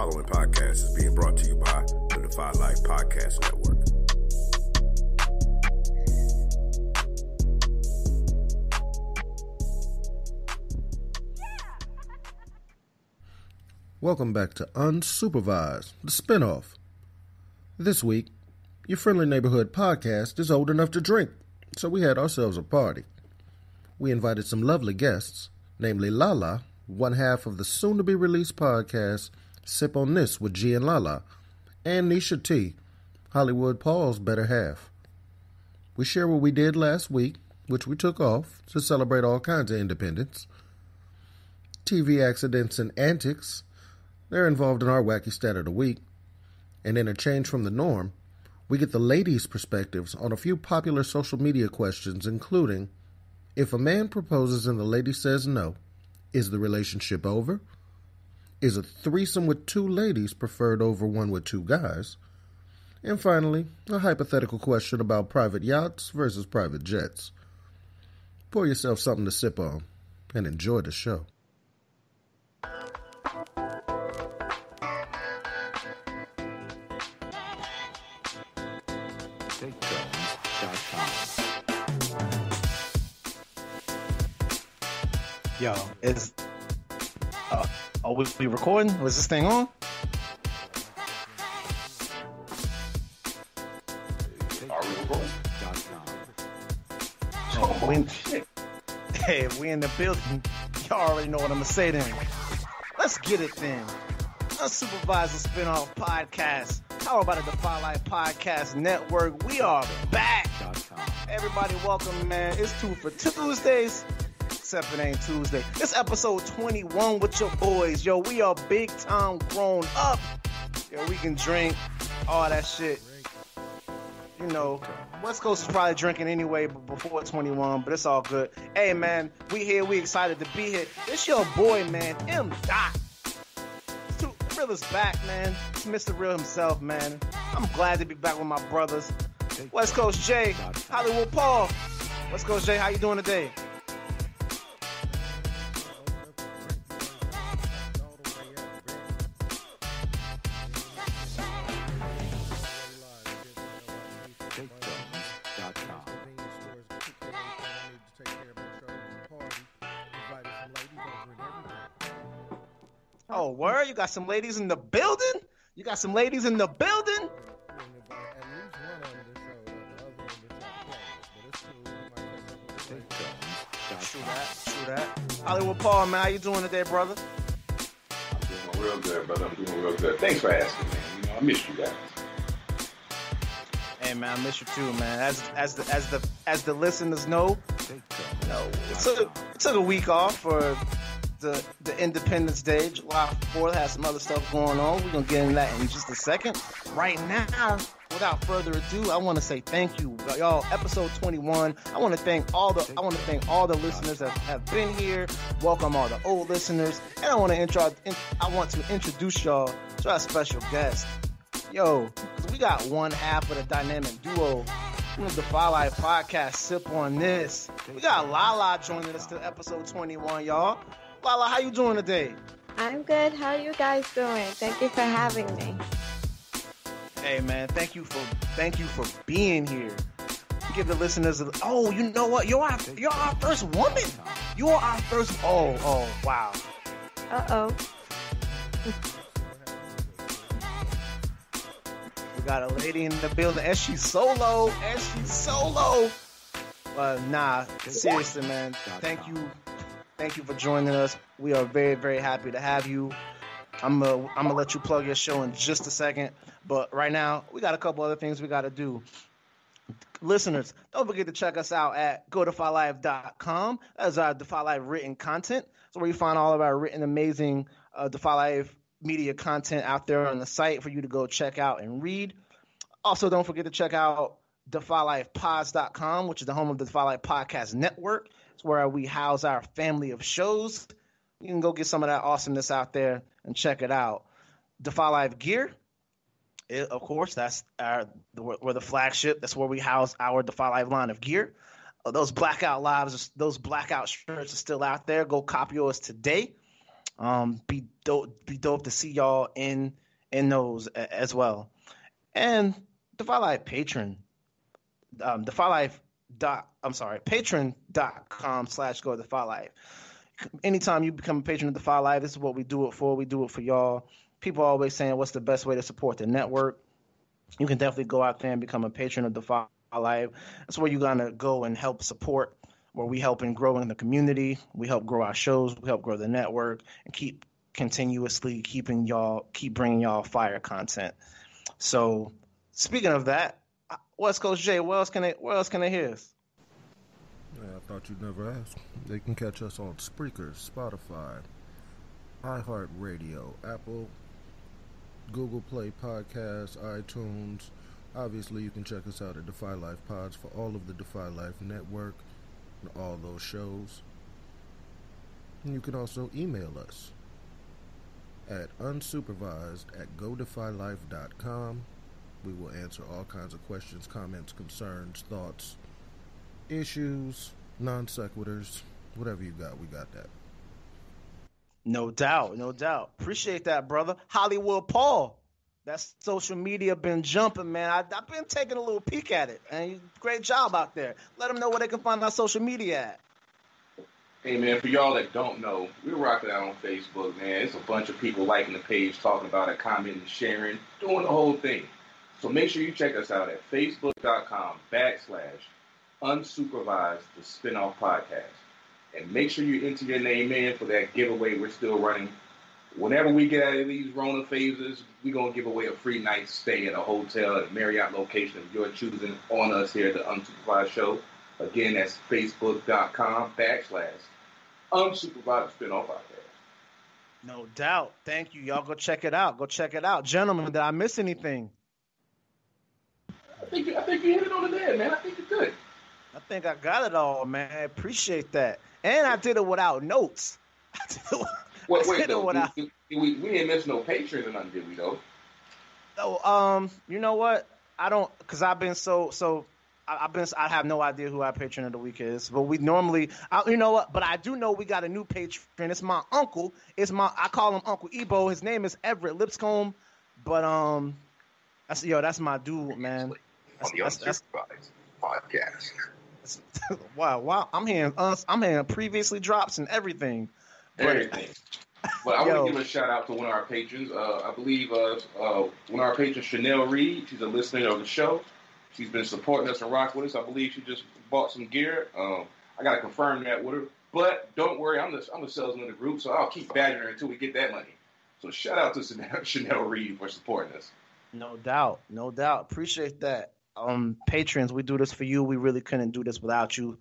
following podcast is being brought to you by the Defy Life Podcast Network. Welcome back to Unsupervised, the spinoff. This week, your friendly neighborhood podcast is old enough to drink, so we had ourselves a party. We invited some lovely guests, namely Lala, one half of the soon-to-be-released podcast Sip on This with G and Lala, and Nisha T, Hollywood Paul's better half. We share what we did last week, which we took off to celebrate all kinds of independence. TV accidents and antics, they're involved in our wacky stat of the week. And in a change from the norm, we get the ladies' perspectives on a few popular social media questions, including, if a man proposes and the lady says no, is the relationship over? Is a threesome with two ladies preferred over one with two guys? And finally, a hypothetical question about private yachts versus private jets. Pour yourself something to sip on and enjoy the show. Yo, are we recording? Was this thing on? Are we recording? Hey, if we in the building, y'all already know what I'm gonna say then. Let's get it then. Unsupervised Spinoff Podcast, powered by the Defy Life Podcast Network. We are back. Everybody welcome, man. It's 2 for Tuesdays. Except it ain't Tuesday. It's episode 21 with your boys. Yo, we are big time grown up. Yo, we can drink, all that shit. You know, West Coast is probably drinking anyway before 21, but it's all good. Hey, man, we here. We excited to be here. It's your boy, man, M. Dot. Real is back, man. It's Mr. Real himself, man. I'm glad to be back with my brothers. West Coast Jay, Hollywood Paul. West Coast Jay, how you doing today? Oh, word? You got some ladies in the building? You got some ladies in the building? True that. Hollywood Paul, man, how you doing today, brother? I'm doing real good, brother. I'm doing real good. Thanks for asking, man. You know, I missed you guys. Hey, man, I miss you too, man. As the listeners know, you know, it took a week off for the Independence Day. July 4th has some other stuff going on. We're gonna get into that in just a second. Right now, without further ado, I want to say thank you, y'all. Episode 21. I want to thank all the listeners that have been here. Welcome all the old listeners, and I want to introduce y'all to our special guest. Yo, because we got one half of the dynamic duo from the Defy Life Podcast. Sip on This. We got Lala joining us to episode 21, y'all. Lala, how you doing today? I'm good. How are you guys doing? Thank you for having me. Hey, man, thank you for being here. Give the listeners you know what? You're our first woman. You're our first. Oh, wow. Uh-oh. We got a lady in the building, and she's solo. Nah, seriously, man. Thank you for joining us. We are very, very happy to have you. I'm gonna let you plug your show in just a second, but right now we got a couple other things we got to do. Listeners, don't forget to check us out at godefylife.com. That's our Defy Life written content. So where you find all of our written, amazing Defy Life media content out there on the site for you to go check out and read. Also, don't forget to check out DefyLifePods.com, which is the home of the Defy Life Podcast Network. It's where we house our family of shows. You can go get some of that awesomeness out there and check it out. Defy Life Gear, of course, that's we're the flagship. That's where we house our Defy Life line of gear. Those blackout shirts are still out there. Go copy yours today. Be dope to see y'all in those as well. And Defy Life patron, Defy Life patron.com/go Defy Life. Anytime you become a patron of Defy Life, this is what we do it for. We do it for y'all. People are always saying, what's the best way to support the network? You can definitely go out there and become a patron of Defy Life. That's where you're gonna go and help support, where we help and grow in the community. We help grow our shows. We help grow the network and keep bringing y'all fire content. So, speaking of that, West Coast Jay, where else can they hear us? Yeah, I thought you'd never ask. They can catch us on Spreaker, Spotify, iHeartRadio, Apple, Google Play Podcasts, iTunes. Obviously, you can check us out at Defy Life Pods for all of the Defy Life Network and all those shows. And you can also email us at unsupervised@godefylife.com. We will answer all kinds of questions, comments, concerns, thoughts, issues, non sequiturs, whatever you got, we got that. No doubt. Appreciate that, brother. Hollywood Paul. That social media been jumping, man. I've been taking a little peek at it, and great job out there. Let them know where they can find our social media at. Hey, man, for y'all that don't know, we're rocking out on Facebook, man. It's a bunch of people liking the page, talking about it, commenting, sharing, doing the whole thing. So make sure you check us out at facebook.com/unsupervised, the spinoff podcast. And make sure you enter your name in for that giveaway we're still running. Whenever we get out of these Rona phases, we're going to give away a free night stay at a hotel at a Marriott location of your choosing on us here at the Unsupervised Show. Again, that's facebook.com/unsupervised spinoff podcast. No doubt. Thank you. Y'all go check it out. Gentlemen, did I miss anything? I think you hit it on the head, man. I think you're good. I think I got it all, man. I appreciate that. And I did it without notes. Wait, we didn't miss no patrons or nothing, did we, though? Oh, you know what? I don't, because I've been I have no idea who our patron of the week is. But we normally, you know what? But I do know we got a new patron. It's my uncle. I call him Uncle Ebo. His name is Everett Lipscomb. But that's my dude, man. On the Unsupervised podcast. Wow! I'm hearing previously drops and everything. Everything. But I want to give a shout out to one of our patrons. I believe one of our patrons, Chanel Reed. She's a listener of the show. She's been supporting us and rock with us. I believe she just bought some gear. I got to confirm that with her. But don't worry, I'm the salesman of the group, so I'll keep badgering her until we get that money. So shout out to Chanel Reed for supporting us. No doubt. Appreciate that. Patrons, we do this for you. We really couldn't do this without you.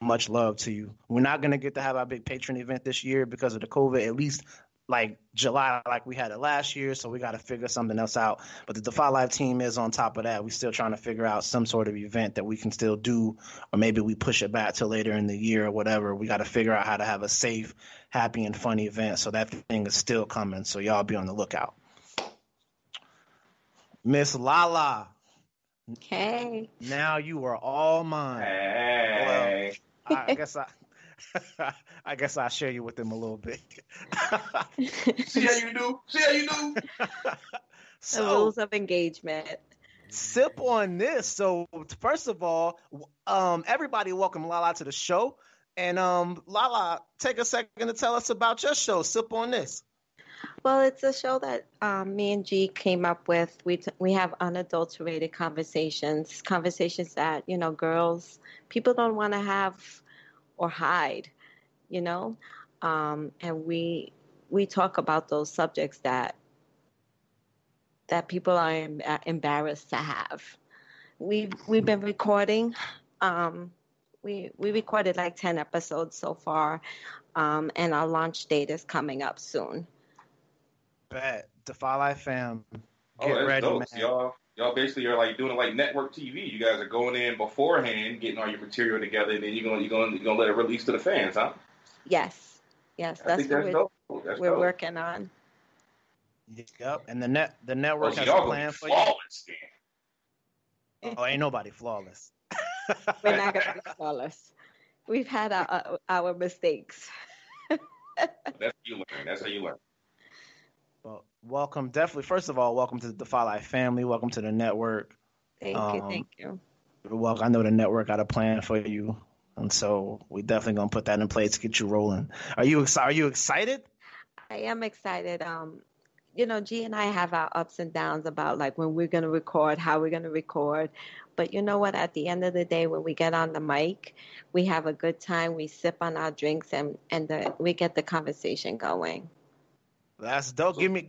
Much love to you. We're not going to get to have our big patron event this year because of the COVID, at least like July, like we had it last year. So we got to figure something else out. But the Defy Life team is on top of that. We're still trying to figure out some sort of event that we can still do, or maybe we push it back till later in the year or whatever. We got to figure out how to have a safe, happy, and funny event. So that thing is still coming. So y'all be on the lookout. Miss Lala. Hey. Now you are all mine. Hey. Well, I guess I'll share you with them a little bit. See how you do? The rules of engagement. Sip on this. So first of all, everybody welcome Lala to the show. And Lala, take a second to tell us about your show, Sip on This. Well, it's a show that me and G came up with. We have unadulterated conversations that, girls, people don't want to have or hide, and we talk about those subjects that people are embarrassed to have. We've been recording. We recorded like 10 episodes so far, and our launch date is coming up soon. Bet. Defy Life fam. Get That's ready, dope. man. So y'all basically are like doing it like network TV. You guys are going in beforehand, getting all your material together, and then you're gonna let it release to the fans, huh? Yes. That's what dope. we're working on. Yep. And the network has y'all a plan for flawless, you. Oh, ain't nobody flawless. We're not gonna be flawless. We've had our mistakes. That's how you learn. That's how you learn. Well, welcome. Definitely, first of all, welcome to the Defy Life family. Welcome to the network. Thank you. Well, I know the network got a plan for you, and so we definitely gonna put that in place to get you rolling. Are you excited? I am excited. G and I have our ups and downs about like when we're gonna record, how we're gonna record. But you know what? At the end of the day, when we get on the mic, we have a good time. We sip on our drinks and we get the conversation going. That's dope. Give me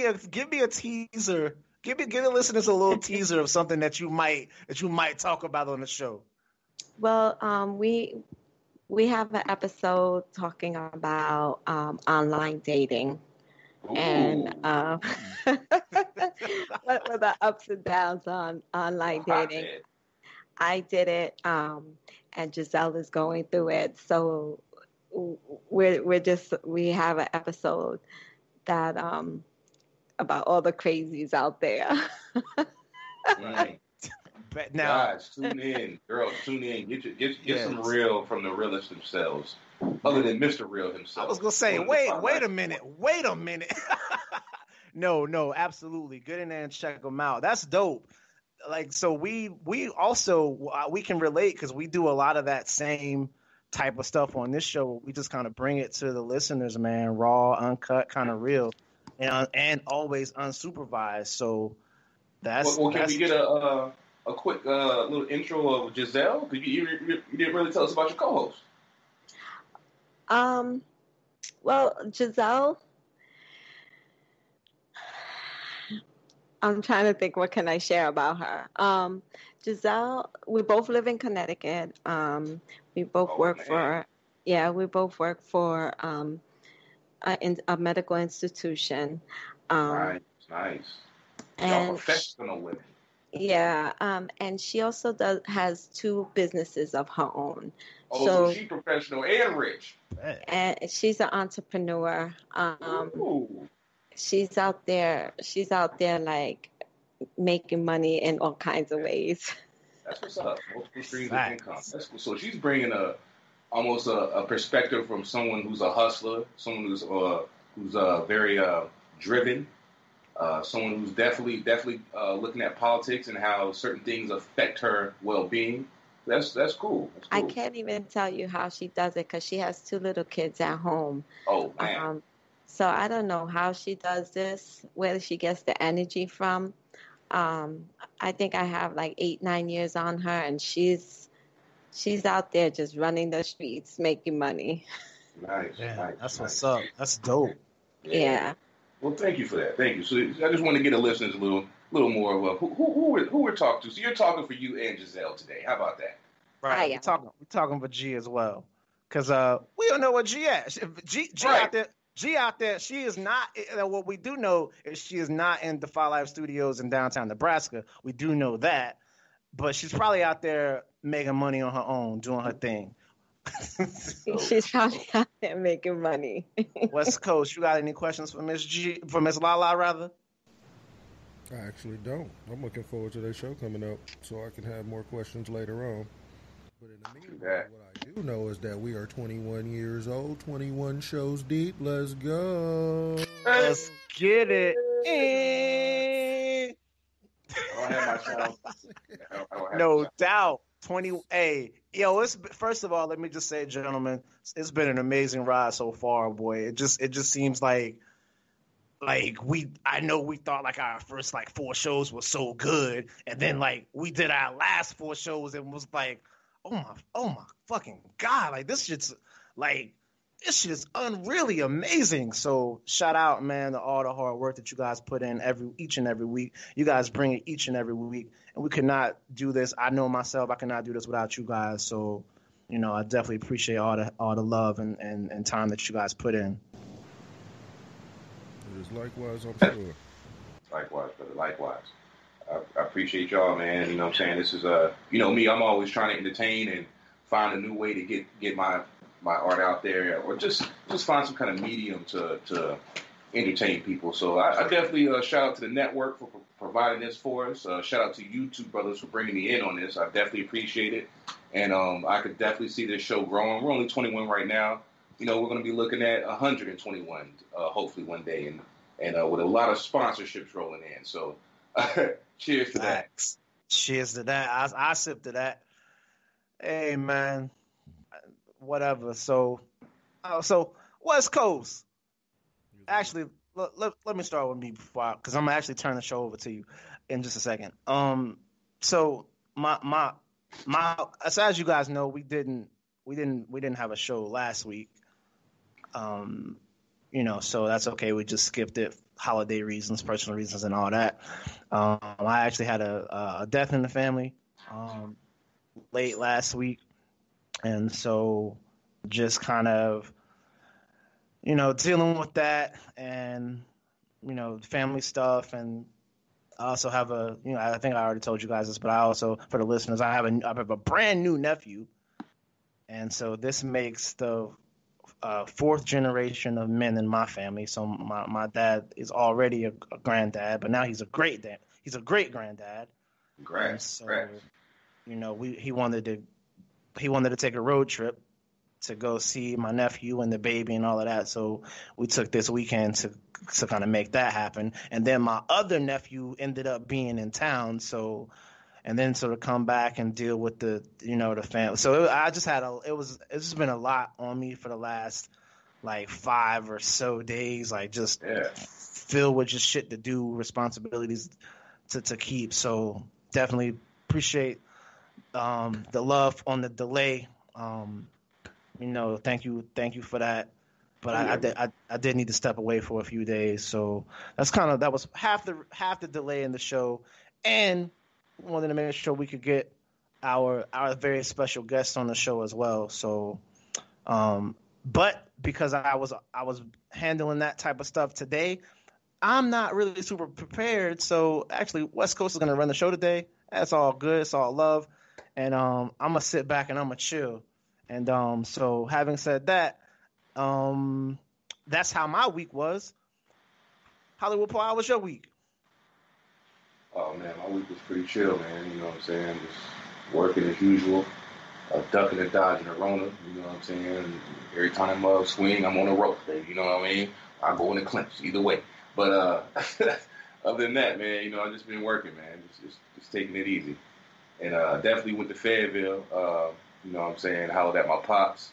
a teaser. Give the listeners a little teaser of something that you might talk about on the show. Well, we have an episode talking about online dating. Ooh. And what were the ups and downs on online dating? I did it, and Giselle is going through it. So we have an episode that about all the crazies out there. Right. But now, guys, tune in, girls, tune in. Get some real from the realists themselves, other than Mr. Real himself. I was gonna say, wait a minute. No, absolutely. Get in there and check them out. That's dope. Like, so we also we can relate because we do a lot of that same type of stuff on this show. We just kind of bring it to the listeners, man, raw, uncut, kind of real, and always unsupervised. So that's. Well, can we get a quick little intro of Giselle? Because you didn't really tell us about your co-host. Well, Giselle, I'm trying to think what can I share about her. Giselle, we both live in Connecticut. We both work for a medical institution. Nice. And y'all professional women. Yeah, and she also has two businesses of her own. Oh, so she's professional and rich. And she's an entrepreneur. She's out there like making money in all kinds of ways. That's what's up. Multiple streams of income. That's cool. So she's bringing almost a perspective from someone who's a hustler, someone who's very driven. Someone who's definitely looking at politics and how certain things affect her well-being. That's cool. I can't even tell you how she does it because she has two little kids at home. Oh, man. So I don't know how she does this, where she gets the energy from. I think I have like 8-9 years on her, and she's out there just running the streets, making money. Nice. That's what's up. That's dope. Yeah. Well, thank you for that. Thank you. So I just want to get the listeners a little more of who we're talking to. So you're talking for you and Giselle today. How about that? Right. We're talking for G as well, because we don't know what G at. G right. out there. She is not. What we do know is she is not in Defy Life Studios in downtown Nebraska. We do know that, but she's probably out there making money on her own, doing her thing. She's probably out there making money. West Coast, you got any questions for Miss Lala rather? I actually don't. I'm looking forward to their show coming up so I can have more questions later on. But in the meantime, what I do know is that we are 21 years old, 21 shows deep. Let's go. Let's get it. I don't have my sound. No doubt. 20. Yo, first of all, let me just say, gentlemen, it's been an amazing ride so far, boy. It just seems like I know we thought like our first like 4 shows were so good, and then like we did our last 4 shows and was like, oh my fucking God, like this shit is unreally amazing. So shout out, man, to all the hard work that you guys put in each and every week. You guys bring it each and every week, and we could not do this. I know myself, I could not do this without you guys. So, I definitely appreciate all the love and time that you guys put in. It is likewise, I'm sure. Likewise, brother. Likewise. I appreciate y'all, man. You know what I'm saying? This is me. I'm always trying to entertain and find a new way to get my art out there, or just find some kind of medium to entertain people. So I definitely shout out to the network for providing this for us. Shout out to you two brothers for bringing me in on this. I definitely appreciate it, and I could definitely see this show growing. We're only 21 right now, we're going to be looking at 121, hopefully one day, and with a lot of sponsorships rolling in. So, cheers to that. Cheers to that. I sip to that. Hey, man. Whatever. So West Coast. Actually, let me start with me because I'm gonna actually turn the show over to you in just a second. So my as you guys know, we didn't have a show last week. So that's okay. We just skipped it. Holiday reasons, personal reasons, and all that. I actually had a death in the family late last week, and so just kind of dealing with that and family stuff. And I also have I think I already told you guys this, but I also, for the listeners, I have a brand new nephew, and so this makes the fourth generation of men in my family. So my dad is already a granddad, but now he's a great dad. He's a great granddad. Great. So, he wanted to take a road trip to go see my nephew and the baby and all of that. So we took this weekend to kind of make that happen. And then my other nephew ended up being in town. So, and then sort of come back and deal with the family. So it's just been a lot on me for the last like 5 or so days, like just filled with just shit to do, responsibilities to keep. So definitely appreciate the love on the delay. Thank you for that. But I did need to step away for a few days. So that was half the delay in the show, and wanted to make sure we could get our very special guest on the show as well. So, but because I was handling that type of stuff today, I'm not really super prepared. So actually, West Coast is going to run the show today. That's all good. It's all love. And I'm going to sit back and I'm going to chill. And so having said that, that's how my week was. Hollywood Paul, how was your week? Oh, man, my week was pretty chill, man. You know what I'm saying? Just working as usual, ducking and dodging the Rona. You know what I'm saying? Every time I swing, I'm on a rope, baby. You know what I mean? I go in the clinch either way. But other than that, man, I've just been working, man. Just taking it easy. And definitely went to Fayetteville. You know what I'm saying? Hollered at my pops.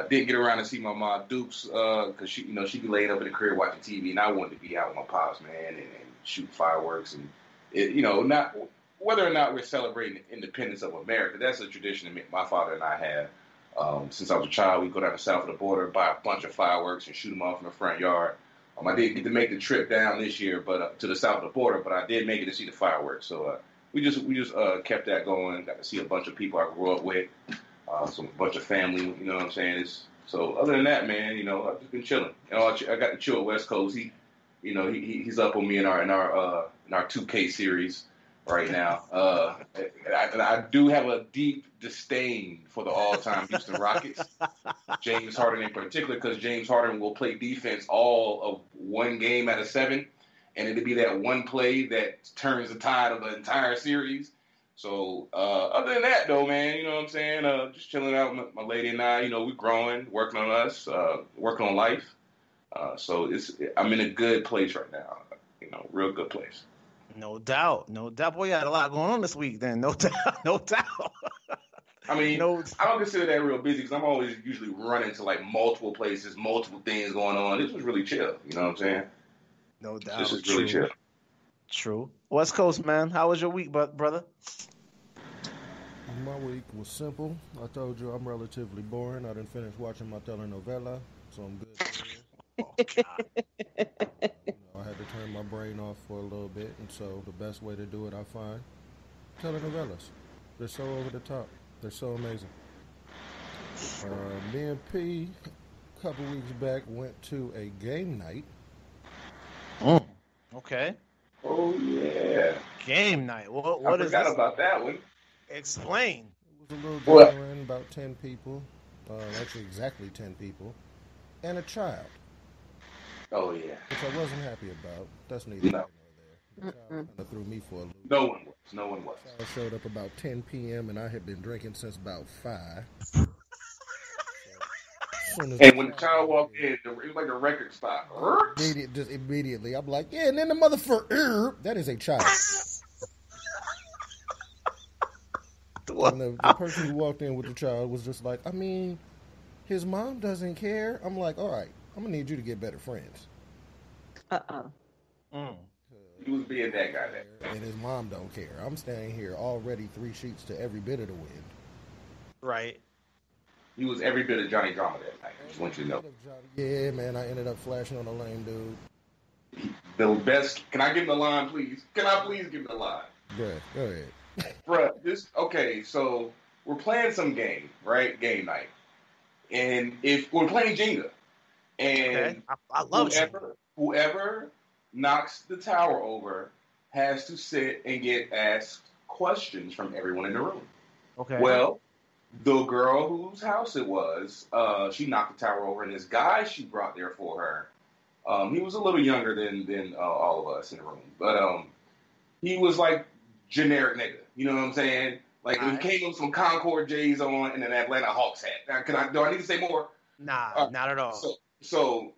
Didn't get around to see my mom Dukes because she be laid up in the crib watching TV, and I wanted to be out with my pops, man, and shoot fireworks and not whether or not we're celebrating the independence of America. That's a tradition that my father and I have. Since I was a child, we'd go down the south of the border, buy a bunch of fireworks, and shoot them off in the front yard. I didn't get to make the trip down this year, but to the south of the border, but I did make it to see the fireworks. So we just kept that going. Got to see a bunch of people I grew up with, a bunch of family. You know what I'm saying? So other than that, man, I've just been chilling. I got to chill at West Coast. He's up on me in our 2K series right now. I do have a deep disdain for the all-time Houston Rockets, James Harden in particular, because James Harden will play defense all of one game out of 7, and it'll be that one play that turns the tide of the entire series. So other than that, though, man, you know what I'm saying? Just chilling out with my lady and I. We're growing, working on us, working on life. So I'm in a good place right now. Real good place. No doubt. Boy, you had a lot going on this week then. No doubt. I mean, I don't consider that real busy because I'm always usually running to like multiple places, multiple things going on. This was really chill. You know what I'm saying? No doubt. This is really chill. True. West Coast, man. How was your week, brother? My week was simple. I told you I'm relatively boring. I didn't finish watching my telenovela, so I'm good. Oh, God. I had to turn my brain off for a little bit, and so the best way to do it, I find, telenovelas. They're so over the top. They're so amazing. Me and P, a couple weeks back, went to a game night. Oh, okay. Oh, yeah. Game night. What I is forgot this? About that one. Explain. It was a little gathering, about 10 people. Actually, exactly 10 people. And a child. Oh, yeah. Which I wasn't happy about. That's neither here nor there. The child kind of threw me for a loop. No one was. The child showed up about 10 p.m. and I had been drinking since about 5. And when the child walked in, it was like the record stopped. Just immediately, I'm like, yeah, and then the motherfucker, that is a child. And the person who walked in with the child was just like, I mean, his mom doesn't care. I'm like, all right, I'm going to need you to get better friends. He was being that guy there. And his mom don't care. I'm standing here already 3 sheets to every bit of the wind. Right. He was every bit of Johnny Drama that night. Just want you to know. Yeah, man, I ended up flashing on a lame dude. The best. Can I give him the line, please? Can I please give him the line? Go ahead. Bruh, so we're playing some game, right? Game night. And if we're playing Jenga. And I love Jenga. Whoever knocks the tower over has to sit and get asked questions from everyone in the room. Okay. Well, the girl whose house it was, she knocked the tower over, and this guy she brought there for her, he was a little younger than all of us in the room, but he was like generic nigga. You know what I'm saying? Like, he came with some Concord J's on and an Atlanta Hawks hat. Now, do I need to say more? Nah, not at all. So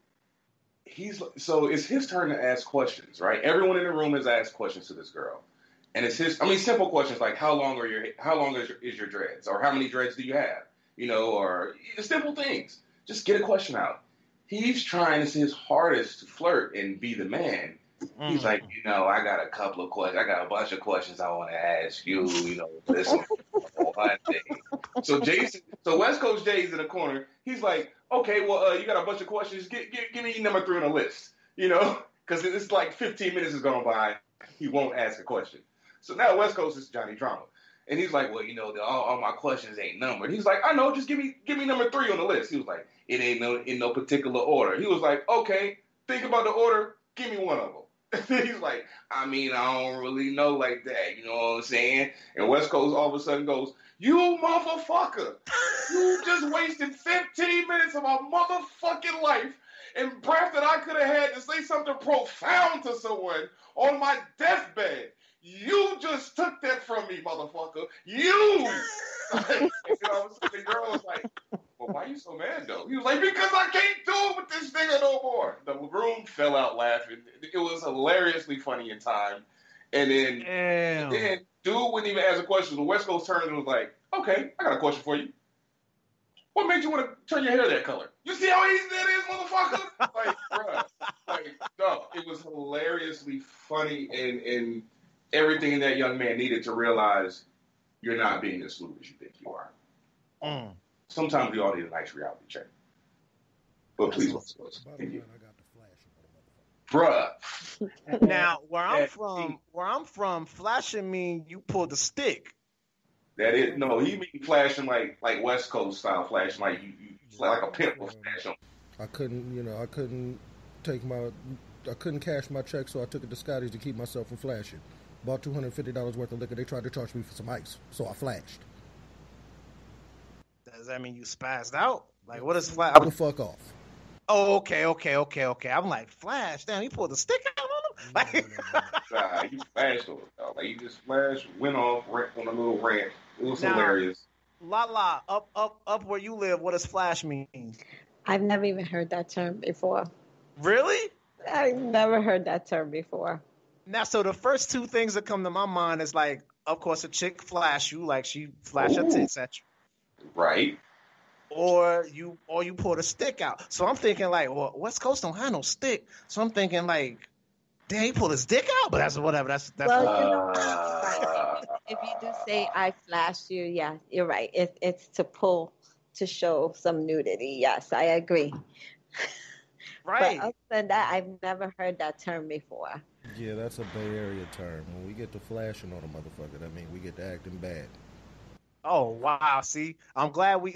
it's his turn to ask questions, right? Everyone in the room has asked questions to this girl. And it's simple questions like how long is your dreads, or how many dreads do you have, or simple things. Just get a question out. He's trying his hardest to flirt and be the man. He's like, I got a couple of questions. I got a bunch of questions I want to ask you. This one thing. So West Coast Jay's in the corner. He's like, okay, well, you got a bunch of questions. Give me number 3 on the list. Because it's like 15 minutes has gone by. He won't ask a question. So now West Coast is Johnny Drama. And he's like, well, all my questions ain't numbered. He's like, I know, just give me number 3 on the list. He was like, it ain't in no particular order. He was like, okay, think about the order, give me one of them. He's like, I don't really know like that, you know what I'm saying? And West Coast all of a sudden goes, you motherfucker, you just wasted 15 minutes of my motherfucking life and breath that I could have had to say something profound to someone on my deathbed. You just took that from me, motherfucker. You! The girl was like, well, why are you so mad, though? He was like, because I can't do it with this nigga no more. The room fell out laughing. It was hilariously funny in time. And then dude wouldn't even ask a question. The West Coast turned and was like, okay, I got a question for you. What made you want to turn your hair that color? You see how easy that is, motherfucker? Like, bruh. No, it was hilariously funny and everything that young man needed to realize you're not being as smooth as you think you are. Sometimes we all need a nice reality check. But please, continue. Bruh. Now, where I'm from, flashing mean you pulled the stick. That is no. He mean flashing like West Coast style flashing, like you like a pimp will flash on. I couldn't cash my check, so I took it to Scotty's to keep myself from flashing. Bought $250 worth of liquor. They tried to charge me for some ice, so I flashed. Does that mean you spazzed out? Like, what is flash? The fuck off. Oh, okay. I'm like, flash. Damn, he pulled the stick out on him. Nah, you flashed on him. Like, he just flashed, went off, on a little rant. It was hilarious. La, up where you live, what does flash mean? I've never even heard that term before. Really? I've never heard that term before. Now, so the first 2 things that come to my mind is like, of course, a chick flash you, like she flash her tits at you. Right. Or you pulled a stick out. So I'm thinking like, well, West Coast don't have no stick. So I'm thinking like, damn, he pulled his dick out. But that's whatever. That's well, if you do say I flashed you, yeah, you're right. It's to show some nudity. Yes, I agree. Right. But other than that, I've never heard that term before. Yeah, that's a Bay Area term. When we get to flashing on a motherfucker, that means we get to acting bad. Oh wow! See, I'm glad we.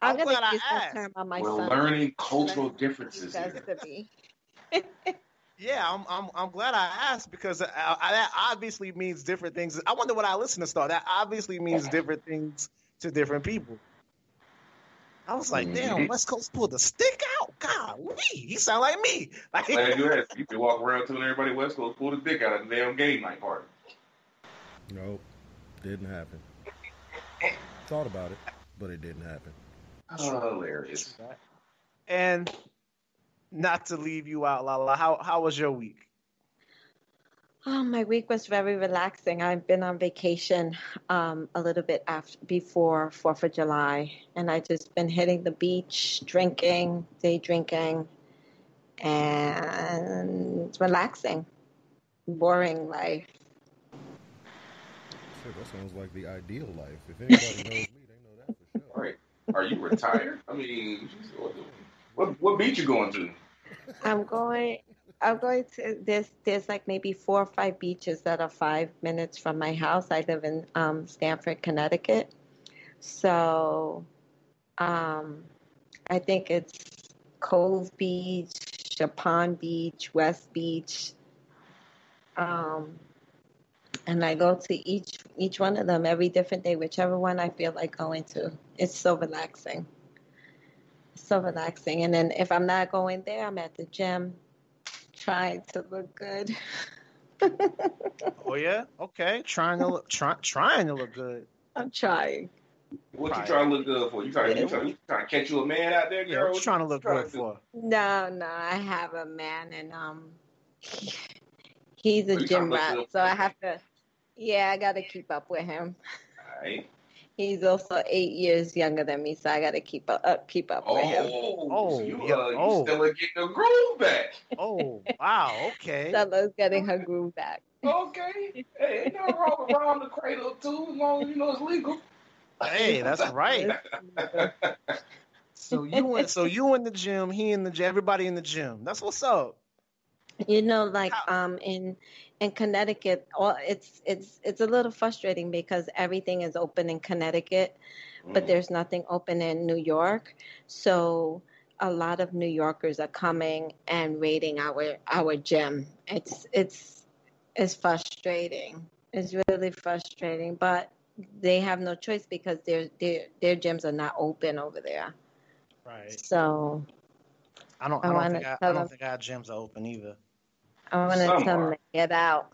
I'm glad I asked. Term on my We're son. learning cultural differences here. Yeah, I'm glad I asked because that obviously means different things. I wonder what our listeners thought. That obviously means different things to different people. I was like, damn, West Coast pulled the stick out. Golly, he sound like me. Like, glad you asked. You can walk around telling everybody West Coast pulled the dick out of the damn game night party. Nope, didn't happen. Thought about it, but it didn't happen. Hilarious. And not to leave you out, Lala, how was your week? Oh, my week was very relaxing. I've been on vacation a little bit before 4th of July, and I just been hitting the beach, drinking, day drinking, and relaxing. Boring life. Shit, that sounds like the ideal life. If anybody knows me, they know that for sure. Right. Are you retired? I mean, what beach you going to? I'm going to there's like maybe 4 or 5 beaches that are 5 minutes from my house. I live in Stamford, Connecticut. So I think it's Cove Beach, Chapon Beach, West Beach. And I go to each one of them every different day, whichever one I feel like going to. It's so relaxing. So relaxing. And then if I'm not going there, I'm at the gym trying to look good. Oh yeah? Okay. Trying to look good. I'm trying. What you trying to look good for? You trying to catch you a man out there, girl? Yeah, what you trying to look good for? No, I have a man, and he's a gym rat, so I have to. Yeah, I got to keep up with him. All right. He's also 8 years younger than me, so I got to keep up with him. You still getting the groove back. Oh, wow, okay. Stella's getting her groove back. Okay. Hey, ain't nothing wrong with around the cradle, too, as long as you know it's legal. Hey, that's right. So you in the gym, he in the gym, everybody in the gym. That's what's up. You know, like in Connecticut, it's a little frustrating because everything is open in Connecticut, but there's nothing open in New York. So a lot of New Yorkers are coming and raiding our gym. It's frustrating. It's really frustrating, but they have no choice because their gyms are not open over there. Right. So I don't think our gyms are open either. I want to tell them to get out.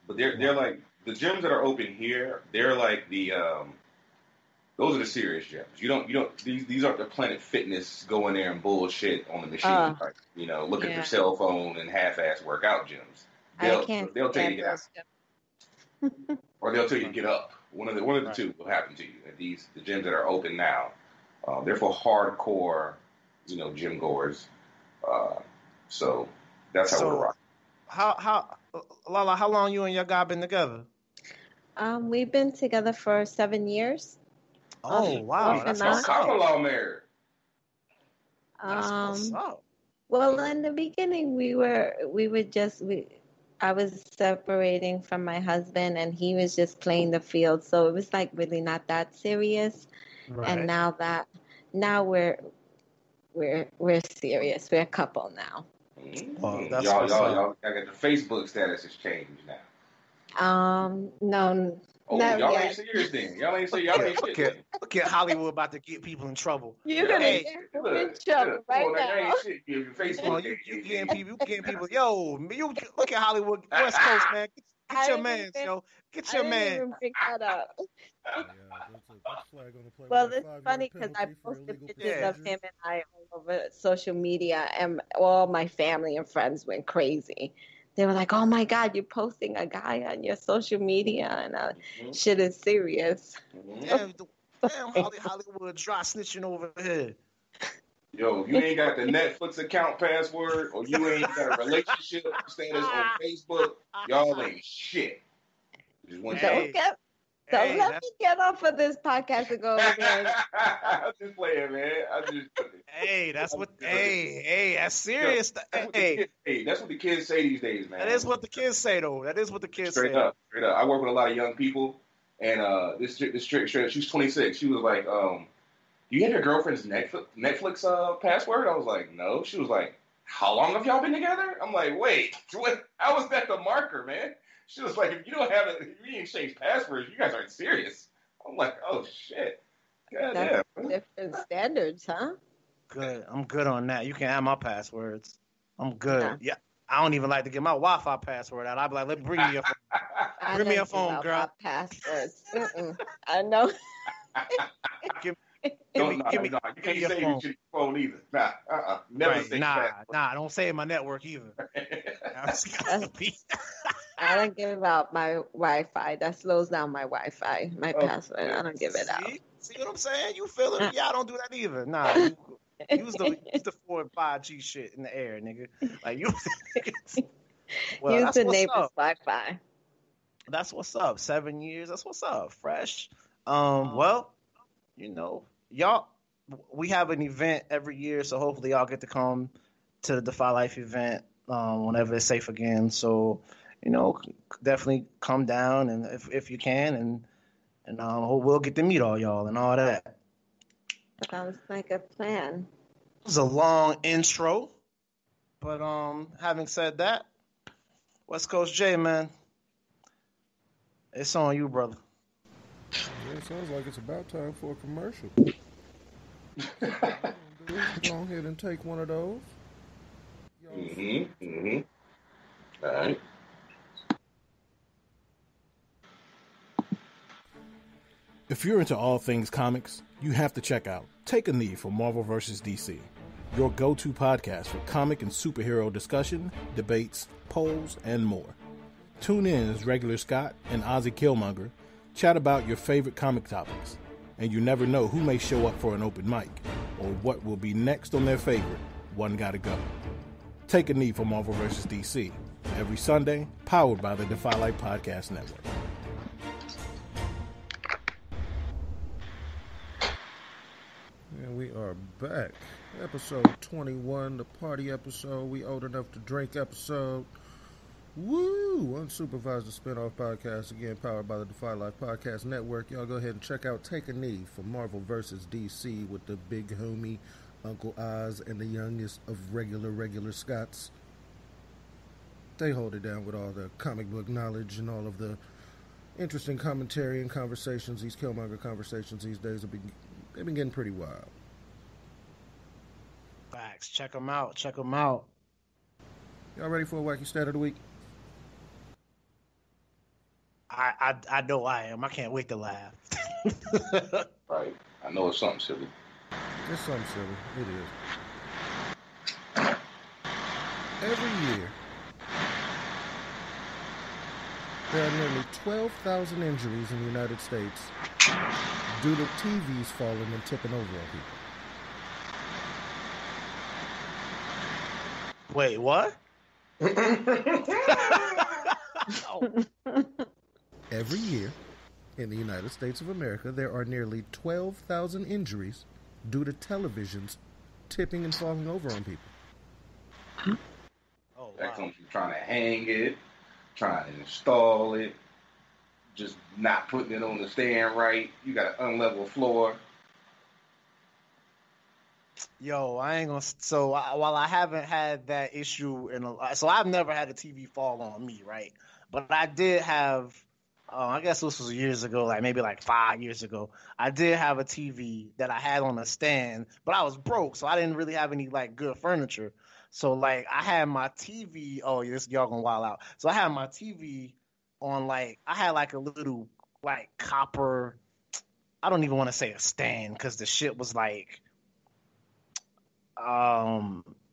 But they're like the gyms that are open here. They're like the those are the serious gyms. You don't these aren't the Planet Fitness go in there and bullshit on the machine. Like, look at their cell phone and half-ass workout gyms. They'll tell you to get out, or they'll tell you to get up. One of the two will happen to you. And the gyms that are open now, they're for hardcore, gym goers. So that's how we're rocking. How Lala, how long you and your guy been together? We've been together for 7 years. Oh wow, that's common law married. That's what's up. Well, in the beginning, I was separating from my husband, and he was just playing the field, so it was like really not that serious. Right. And now we're serious. We're a couple now. Well, that's y'all got the Facebook status has changed now. No. Oh, y'all ain't serious then. Y'all ain't serious. Look at Hollywood about to get people in trouble. You're gonna get in trouble right now. Facebook. You getting people. Yo, you look at Hollywood West Coast, man. Get your man, yo. Get your man. I didn't even pick that up. Well, it's funny because I posted pictures of him and I all over social media, and all my family and friends went crazy. They were like, "Oh my God, you're posting a guy on your social media, and shit is serious." Damn, Hollywood dry snitching over here. Yo, you ain't got the Netflix account password, or you ain't got a relationship status on Facebook, y'all ain't shit. Don't let me get off of this podcast and go over there. I'm just playing, man. That's serious. That's what the kids say these days, man. That is what the kids say, though. Straight up. I work with a lot of young people, and this chick, she's 26. She was like, "Do you have your girlfriend's Netflix password?" I was like, "No." She was like, "How long have y'all been together?" I'm like, "Wait, how was that the marker, man?" She was like, "If you don't have it, if you ain't changed passwords, you guys aren't serious." I'm like, "Oh shit, goddamn." Different standards, huh? Good. I'm good on that. You can have my passwords. I'm good. Yeah. I don't even like to get my Wi-Fi password out. I'd be like, "Let me bring me your phone. Bring me your phone, girl." Passwords. I know. Don't you can't your save phone. your phone either. Never Right. say Nah, don't save my network either. I don't give out my Wi-Fi. That slows down my Wi-Fi, my password. I don't give it out. See what I'm saying? You feel it? Yeah, I don't do that either. Nah, you use the 4 and 5G shit in the air, nigga. Like you. Well, use the neighbor's Wi-Fi. That's what's up. 7 years. That's what's up. Fresh. Well, y'all, we have an event every year, so hopefully y'all get to come to the Defy Life event whenever it's safe again. So, definitely come down and if you can, and we'll get to meet all y'all and all that. Sounds like a plan. It was a long intro, but having said that, West Coast J, man, it's on you, brother. Yeah, it sounds like it's about time for a commercial. Go ahead and take one of those. All right. If you're into all things comics, you have to check out Take a Knee for Marvel vs. DC, your go-to podcast for comic and superhero discussion, debates, polls, and more. Tune in as Regular Scott and Ozzy Killmonger chat about your favorite comic topics, and you never know who may show up for an open mic or what will be next on their favorite One Gotta Go. Take a Knee for Marvel vs. DC, every Sunday, powered by the Defy Life Podcast Network. And we are back. Episode 21, the party episode. We old enough to drink episode. Woo! Unsupervised, the spinoff podcast, again powered by the Defy Life Podcast Network. Y'all go ahead and check out Take a Knee for Marvel vs. DC with the big homie Uncle Oz and the youngest of regular Scots. They hold it down with all the comic book knowledge and all of the interesting commentary and conversations. These Killmonger conversations these days they've been getting pretty wild. Facts. Check them out. Y'all ready for a wacky stat of the week? I know I am. I can't wait to laugh. Right. I know it's something silly. It's something silly. It is. Every year, there are nearly 12,000 injuries in the United States due to TVs falling and tipping over on people. Wait, what? Every year in the United States of America, there are nearly 12,000 injuries due to televisions tipping and falling over on people. Oh, wow. That comes from trying to hang it, trying to install it, just not putting it on the stand right. You got an unlevel floor. Yo, I ain't gonna. So while I haven't had that issue so I've never had a TV fall on me, right? But I did have. I guess this was years ago, maybe 5 years ago. I did have a TV that I had on a stand, but I was broke, so I didn't really have any good furniture. So I had my TV. Oh, this y'all gonna wild out. So I had my TV on I had a little copper. I don't even want to say a stand because the shit was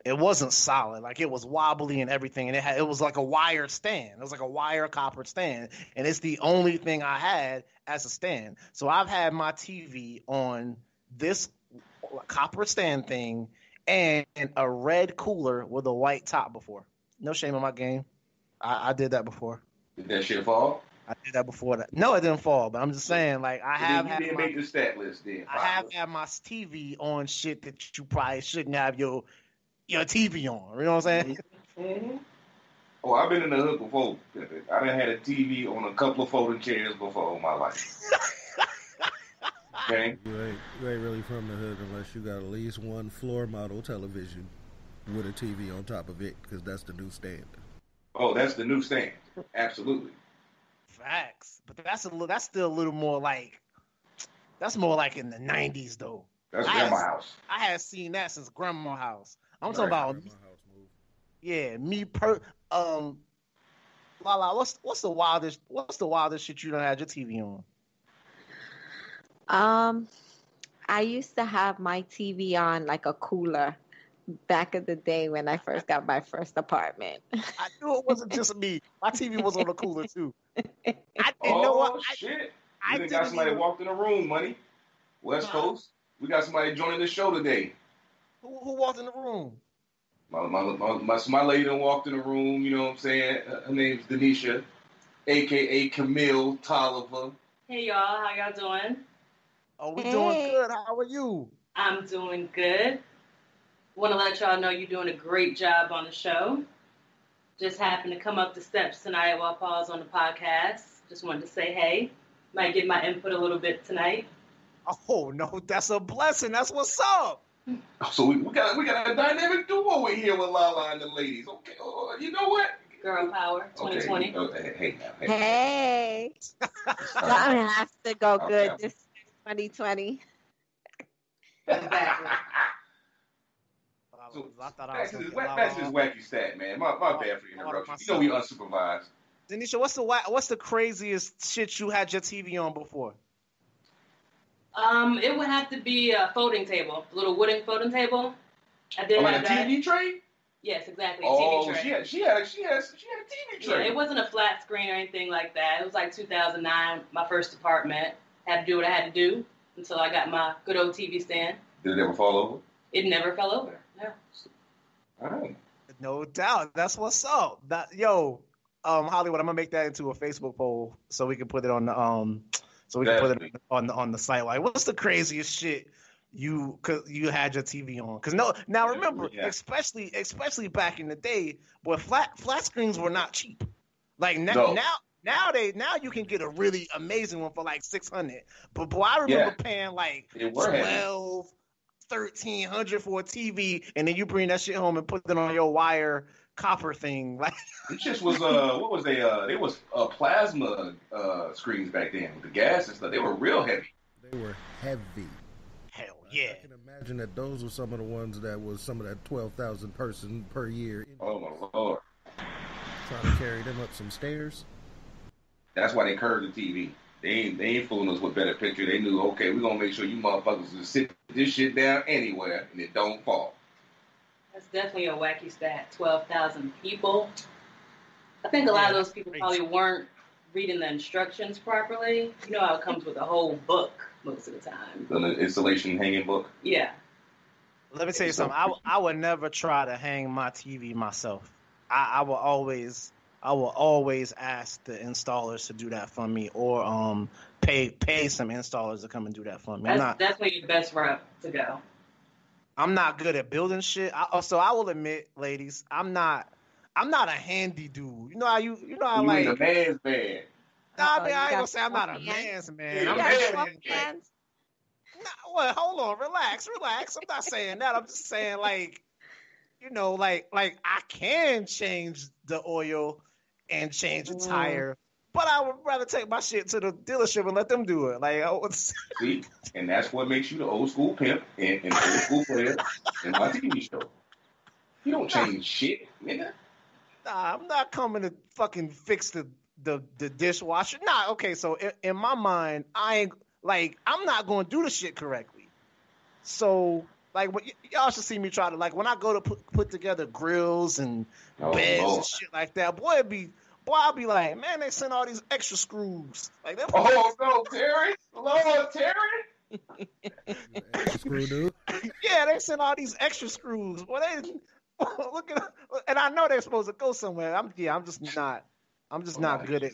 it wasn't solid. It was wobbly and everything, and it was like a wire stand. It was like a wire copper stand, and it's the only thing I had as a stand. So I've had my TV on this copper stand thing and a red cooler with a white top before. No shame in my game. I did that before. Did that shit fall? I did that before. That. No, it didn't fall, but I'm just saying, I have had. You didn't make the stat list then. I have had my TV on shit that you probably shouldn't have your TV on. You know what I'm saying? Mm-hmm. Oh, I've been in the hood before. I done had a TV on a couple of folding chairs before in my life. Okay? You ain't really from the hood unless you got at least one floor model television with a TV on top of it, because that's the new standard. Oh, that's the new stand. Absolutely. Facts, but that's still a little more that's more in the 90s though. That's grandma's house. I had seen that since grandma's house. I'm talking about Lala, what's the wildest shit you done had your TV on? I used to have my TV on like a cooler back in the day when I first got my first apartment. I knew it wasn't just me. My TV was on the cooler too. Shit. We got somebody walked in the room, money. West Coast. We got somebody joining the show today. Who walked in the room? My lady done walked in the room, you know what I'm saying? Her name's Denisha, a.k.a. Camille Tolliver. Hey, y'all. How y'all doing? Oh, we doing good. How are you? I'm doing good. Want to let y'all know you're doing a great job on the show. Just happened to come up the steps tonight while Paul's on the podcast. Just wanted to say hey. Might get my input a little bit tonight. Oh, no, that's a blessing. That's what's up. So we got a dynamic duo in here with Lala and the ladies. Okay, you know what? Girl power, 2020. Okay. Hey now. Hey. Something has to go good this 2020. Exactly. So, back to this wacky stat, man. My bad for the interruption. You know we unsupervised. Denisha, what's the craziest shit you had your TV on before? It would have to be a folding table, a little wooden folding table. I did have a TV tray. Yes, exactly. Oh, TV tray. she had a TV tray. Yeah, it wasn't a flat screen or anything like that. It was like 2009, my first apartment. Had to do what I had to do until I got my good old TV stand. Did it ever fall over? It never fell over. No. All right. No doubt. That's what's up. Hollywood, I'm gonna make that into a Facebook poll so we can put it on the put it on the site. Like, what's the craziest shit you had your TV on? Because now remember, especially back in the day, boy, flat screens were not cheap. Like now you can get a really amazing one for like $600. But boy, I remember paying like $1,200, $1,300 for a TV, and then you bring that shit home and put it on your wire copper thing. Like it just was what was they? They was plasma screens back then with the gas and stuff. They were real heavy. They were heavy. Hell yeah! I can imagine that those were some of the ones that was some of that 12,000 person per year. Oh my lord! Trying to carry them up some stairs. That's why they curved the TV. They ain't fooling us with better picture. They knew, okay, we're gonna make sure you motherfuckers will sit this shit down anywhere and it don't fall. That's definitely a wacky stat. 12,000 people. I think a lot of those people probably weren't reading the instructions properly. You know how it comes with a whole book most of the time. The installation hanging book? Yeah. Let me tell you something. I would never try to hang my TV myself. I will always ask the installers to do that for me, or pay some installers to come and do that for me. That's definitely the best route to go. I'm not good at building shit. So I will admit, ladies, I'm not a handy dude. You know how you like a man's man. Nah, I ain't gonna say I'm not a man's man. Yeah, I'm well, hold on, relax. I'm not saying that. I'm just saying like I can change the oil and change the tire, but I would rather take my shit to the dealership and let them do it. Like, see, and that's what makes you the old school pimp and old school player in my TV show. You don't change shit, nigga. Nah, I'm not coming to fucking fix the dishwasher. Nah, okay. So in my mind, I'm not going to do the shit correctly. So. Like, y'all should see me try to, like, when I go to put together grills and beds and shit like that, I'll be like, man, they sent all these extra screws. Like, no, Terry. Lord, Terry. Screw dude. Yeah, they sent all these extra screws. Well, they look at, and I know they're supposed to go somewhere. I'm just not good at.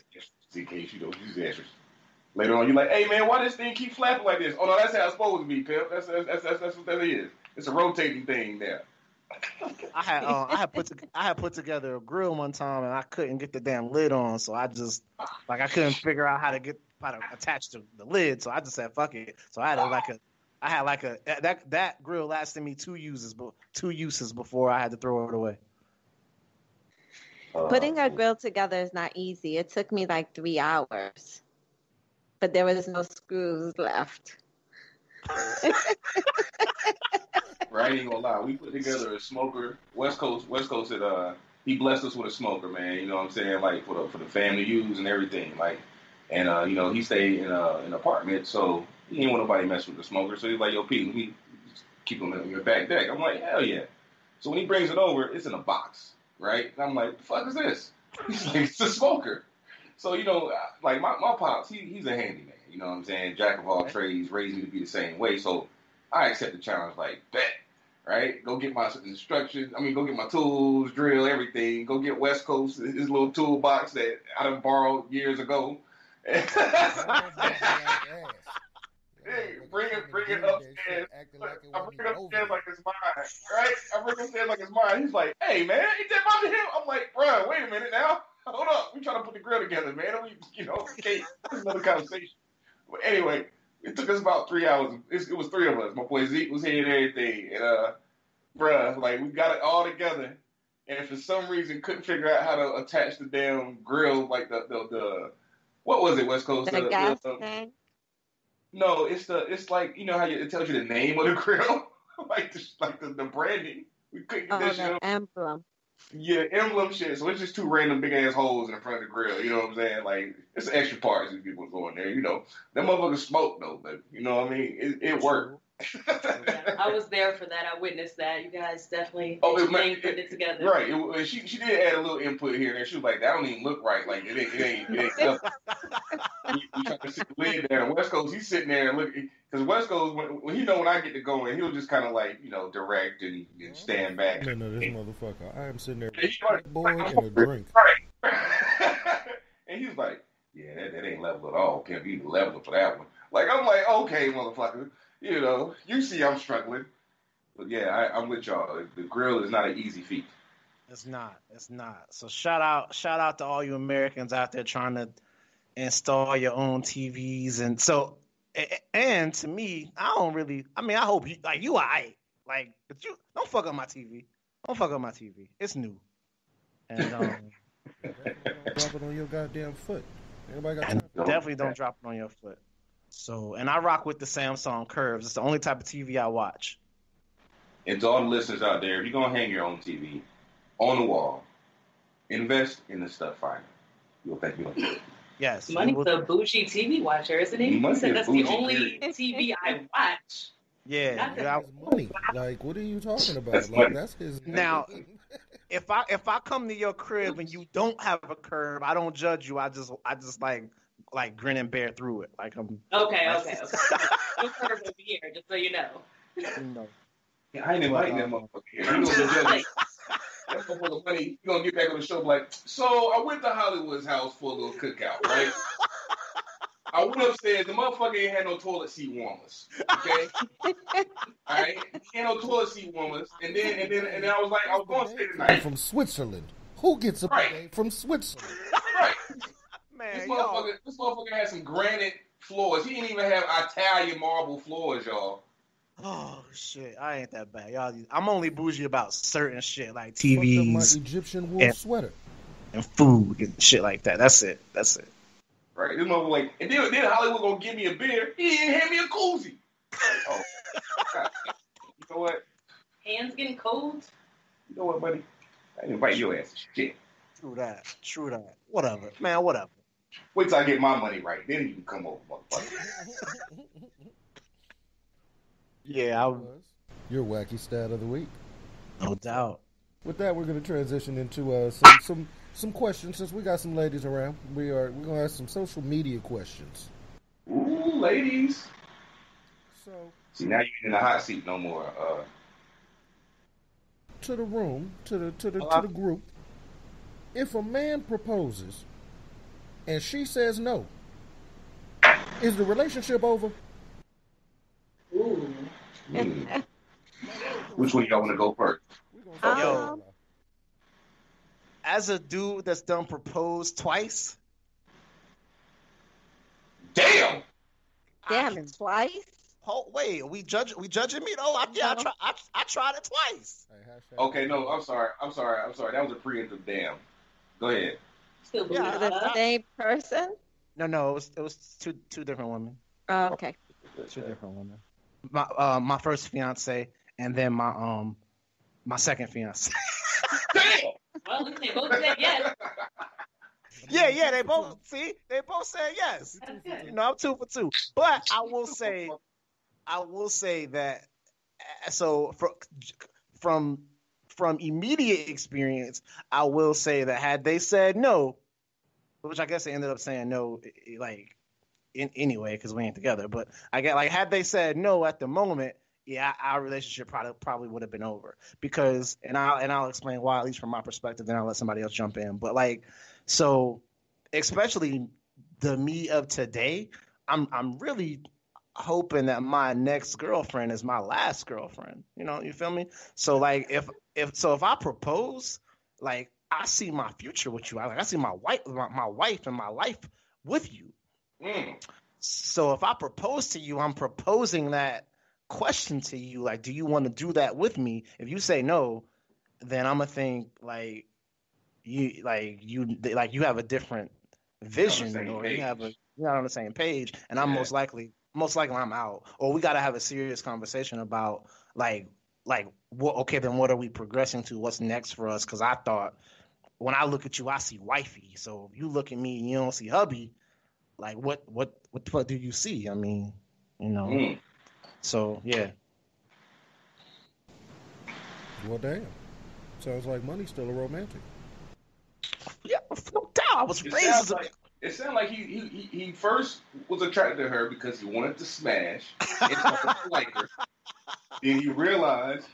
In case you don't use extras. Later on, you're like, hey, man, why this thing keep flapping like this? Oh, no, that's how it's supposed to be, Pimp. That's what that is. It's a rotating thing there. I had put together a grill one time, and I couldn't get the damn lid on, so I just, I couldn't figure out how to attach the lid, so I just said, fuck it. So I had that grill lasted me 2 uses before I had to throw it away. Putting a grill together is not easy. It took me like 3 hours. But there was no screws left. Right, ain't gonna lie. We put together a smoker. West Coast he blessed us with a smoker, man. You know what I'm saying? Like for the family use and everything. Like And he stayed in an apartment, so he didn't want nobody messing with the smoker. So he's like, "Yo, Pete, let me keep him in your back deck." I'm like, "Hell yeah!" So when he brings it over, it's in a box, right? And I'm like, "The fuck is this?" He's like, "It's a smoker." So like my pops, he's a handyman. You know what I'm saying? Jack of all trades, raised me to be the same way. So I accept the challenge, like, bet. Right? Go get my instructions. Go get my tools, drill, everything. Go get West Coast, his little toolbox that I done borrowed years ago. Hey, bring it upstairs. I bring it upstairs like it's mine, right? I bring it upstairs like it's mine. He's like, "Hey, man, ain't that mine to him?" I'm like, "Bro, wait a minute now. Hold up. We trying to put the grill together, man. Okay, that's another conversation." But anyway, it took us about 3 hours. It was three of us. My boy Zeke was here and everything. And, like, we got it all together. And for some reason, couldn't figure out how to attach the damn grill, like the what was it, West Coast? The gas thing? No, it's like, how it tells you the name of the grill, like the branding. We couldn't get that shit. The emblem. Yeah, emblem shit. So it's just two random big ass holes in the front of the grill. You know what I'm saying? Like, it's extra parts that people go in there. That motherfucker smoke though, but you know what I mean? It worked. I was there for that. I witnessed that. You guys definitely put it together. Right. She did add a little input here and there. She was like, "That don't even look right. Like, it ain't nothing." You trying to sit the lid there. And West Coast, he's sitting there and looking. Because West Coast, when I get to going, he'll just kind of like, direct and stand back. No, this motherfucker. I am sitting there with a boy and a drink. Right. And he's like, "Yeah, that ain't level at all. Can't be level for that one." Like, I'm like, "Okay, motherfucker. You see I'm struggling." But yeah, I'm with y'all. The grill is not an easy feat. It's not. So shout out to all you Americans out there trying to install your own TVs. And to me, I don't really, I hope you, like, you alright. Like, but you don't fuck up my TV. Don't fuck up my TV. It's new. And drop it on your goddamn foot. Everybody got time. Definitely don't drop it on your foot. So, and I rock with the Samsung Curves. It's the only type of TV I watch. And to all the listeners out there, if you're going to hang your own TV on the wall, invest in the stuff finder. You'll thank me. Yes. Money's a bougie TV watcher, isn't he? He said that's the only TV I watch. Yeah. Money. Like, what are you talking about? That's his. Now, if I come to your crib and you don't have a curve, I don't judge you. I just like grin and bear through it. Like I'm okay. No curve over here, just so you know. No. Yeah, I ain't inviting that motherfucker here. You gonna judge me? That motherfucker money. You gonna get back on the show like, "So I went to Hollywood's house for a little cookout, right? I went upstairs. The motherfucker ain't had no toilet seat warmers. Okay, all right. He had no toilet seat warmers, and then I was like, I was going to stay tonight from Switzerland. Who gets a bidet from Switzerland? Right. Man, this motherfucker had some granite floors. He didn't even have Italian marble floors, y'all. Oh shit, I ain't that bad, y'all. I'm only bougie about certain shit like TVs, my Egyptian wool sweater, and food and shit like that. That's it. Right, this motherfucker like, and then Hollywood gonna give me a beer. He didn't hand me a koozie. Oh, God. You know what? Hands getting cold. You know what, buddy? I didn't invite your ass. Shit. True that. Whatever, man. Whatever. Wait till I get my money right, then you can come over, motherfucker. Yeah, your wacky stat of the week. No doubt. With that, we're going to transition into some questions since we got some ladies around. We're going to ask some social media questions. Ooh, ladies. So see, now you're in the hot seat no more. To the room, to the group. If a man proposes and she says no, is the relationship over? Ooh. Which one y'all want to go first? Yo, as a dude that's done proposed twice. Damn, twice. Oh wait, we judging me though? I tried it twice. Okay, no, I'm sorry. That was a preemptive damn. Go ahead. Still the same person? No, it was two different women. Oh, okay. Two different women. My first fiance and then my second fiance. Damn. Well, they both said yes. Yeah. They both said yes. You know, I'm 2 for 2. But I will say that. So from immediate experience, I will say that had they said no, which I guess they ended up saying no, like anyway, because we ain't together. But I get like had they said no at the moment, yeah, our relationship probably would have been over. Because and I'll explain why, at least from my perspective. Then I'll let somebody else jump in. But like, so especially the me of today, I'm really hoping that my next girlfriend is my last girlfriend. You know, you feel me? So like if I propose, like I see my future with you. I see my wife and my life with you. So if I propose to you, I'm proposing that question to you, like, do you want to do that with me? If you say no, then I'm gonna think like you have a different vision, or you're not on the same page, and I'm most likely I'm out, or we got to have a serious conversation about like what are we progressing to? What's next for us? Because I thought when I look at you, I see wifey. So if you look at me and you don't see hubby, like what the fuck do you see? I mean, you know. So yeah. Well, damn. Sounds like money's still a romantic. Yeah, no doubt. I was raised. It sounded like he first was attracted to her because he wanted to smash and started to like her. Then he realized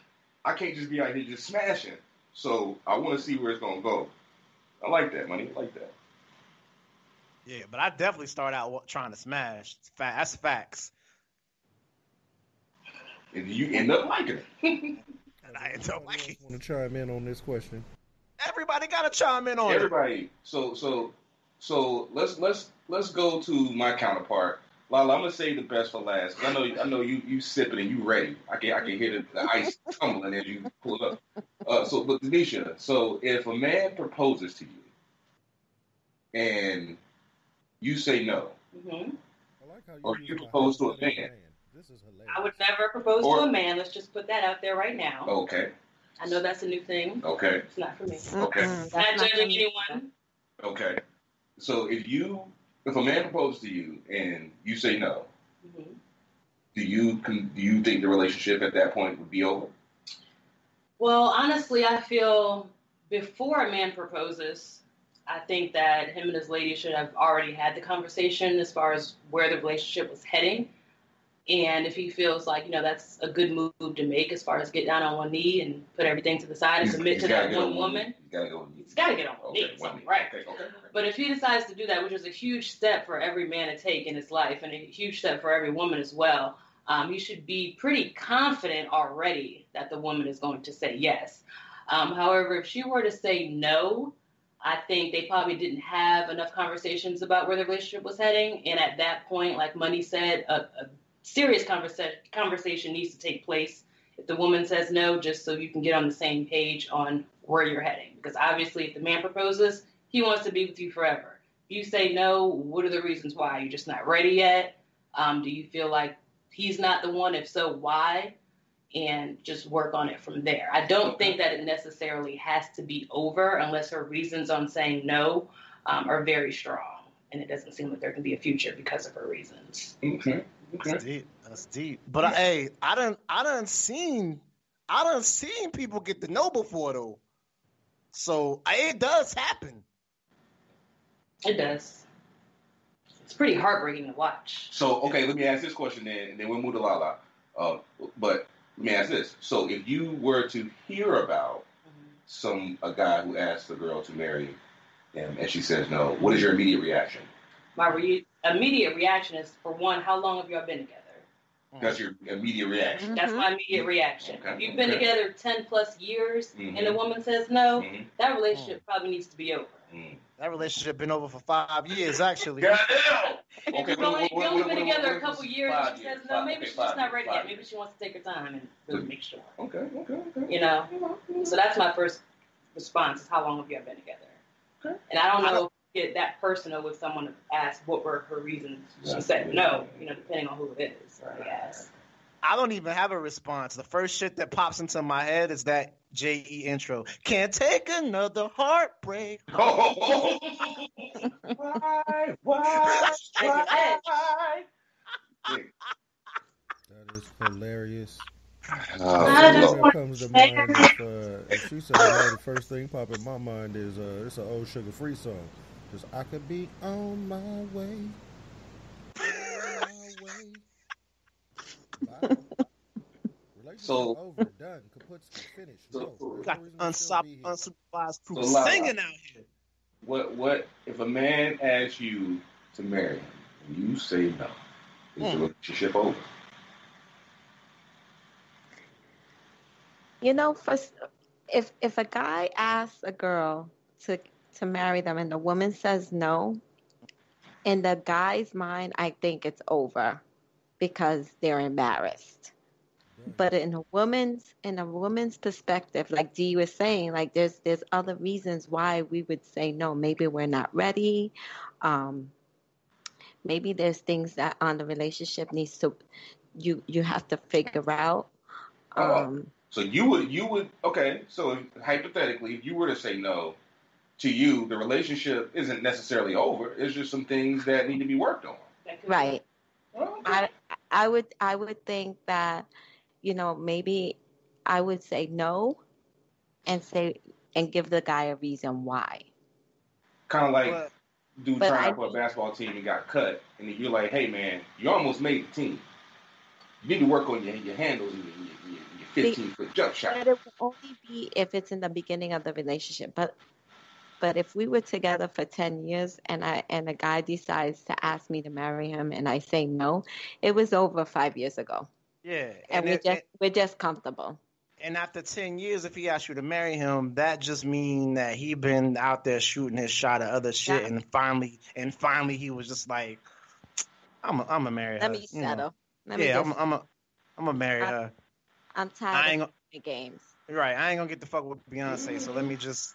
I can't just be out here just smashing. So I want to see where it's gonna go. I like that, money. I like that. Yeah, but I definitely start out trying to smash. That's facts. And you end up liking it. And I end up liking it. Want to chime in on this question? Everybody got to chime in on it. So let's go to my counterpart. Lala, I'm gonna save the best for last. I know you sipping and you ready. I can hear the ice tumbling as you pull up. But Denisha, so if a man proposes to you and you say no, or you propose to a man, this is hilarious. I would never propose to a man. Let's just put that out there right now. Okay. I know that's a new thing. Okay. It's not for me. Okay. Not judging anyone. Okay. So if a man proposes to you and you say no, do you think the relationship at that point would be over? Well, honestly, I feel before a man proposes, I think that him and his lady should have already had the conversation as far as where the relationship was heading. And if he feels like, that's a good move to make as far as get down on one knee and put everything to the side and submit to that one woman. He's got to get on one knee. Right. Okay. But if he decides to do that, which is a huge step for every man to take in his life and a huge step for every woman as well, he should be pretty confident already that the woman is going to say yes. However, if she were to say no, I think they probably didn't have enough conversations about where the relationship was heading. And at that point, like Money said, a serious conversation needs to take place if the woman says no, just so you can get on the same page on where you're heading. Because obviously, if the man proposes, he wants to be with you forever. If you say no, what are the reasons why? You're just not ready yet? Do you feel like he's not the one? If so, why? And just work on it from there. I don't think that it necessarily has to be over unless her reasons on saying no are very strong. And it doesn't seem like there can be a future because of her reasons. Okay. That's deep. But hey, I done seen people get the no before though. So it does happen. It does. It's pretty heartbreaking to watch. So okay, let me ask this question then, and then we'll move to Lala. But let me ask this: so if you were to hear about a guy who asks a girl to marry him and she says no, what is your immediate reaction? My immediate reaction is, for one, how long have y'all been together? That's your immediate reaction. That's my immediate reaction. Okay. If you've been together 10 plus years and the woman says no, that relationship probably needs to be over. That relationship been over for 5 years, actually. Goddamn! If you've only been together a couple years and she says no, maybe she's just not ready yet. Maybe she wants to take her time and really make sure. Okay. So that's my first response is, how long have y'all been together? Okay. And I don't know if you get that personal with someone to ask what were her reasons. She said no, depending on who it is, I guess. I don't even have a response. The first shit that pops into my head is that J.E. intro. Can't take another heartbreak. Oh. Why? That is hilarious. Oh, What comes to mind if she said no, the first thing pop in my mind is it's an old Sugar Free song. Just I could be on my way. Bye. So over, done, kaput's finished. So, no, Got unsupervised crew So, singing out here. what if a man asks you to marry him and you say no? Is the relationship over? You know, if a guy asks a girl to marry them and the woman says no, in the guy's mind, I think it's over because they're embarrassed. But in a woman's perspective, like Dee was saying, like there's other reasons why we would say no. Maybe we're not ready. Maybe there's things that on the relationship needs to you have to figure out. So you would okay. So hypothetically, if you were to say no to you, the relationship isn't necessarily over. It's just some things that need to be worked on. Right. Oh, okay. I would think that, you know, maybe I would say no and give the guy a reason why. Kind of like dude but trying out for a basketball team and got cut, and then you're like, hey man, you almost made the team. You need to work on your handles and your 15-foot jump shot. But it will only be if it's in the beginning of the relationship. But if we were together for 10 years and a guy decides to ask me to marry him and I say no, it was over 5 years ago. Yeah. And we're just comfortable. And after 10 years, if he asked you to marry him, that just means that he been out there shooting his shot at other shit, and finally he was just like, I'm a marry her. Let me settle. I'm a marry her. I'm tired of the games. Right, I ain't gonna get the fuck with Beyonce, so let me just,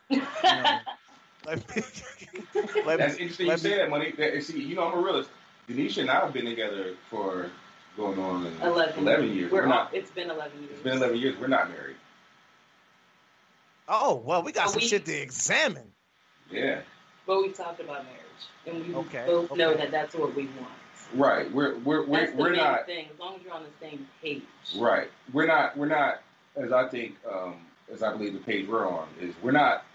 That's interesting you say that, Money. See, you know, I'm a realist. Denisha and I have been together for going on 11 years. It's been 11 years. It's been 11 years. We're not married. Oh, well, we got some shit to examine. Yeah. But we talked about marriage, and we both know that that's what we want. Right. We're not. Thing. As long as you're on the same page. Right. We're not. As I think, as I believe the page we're on is, we're not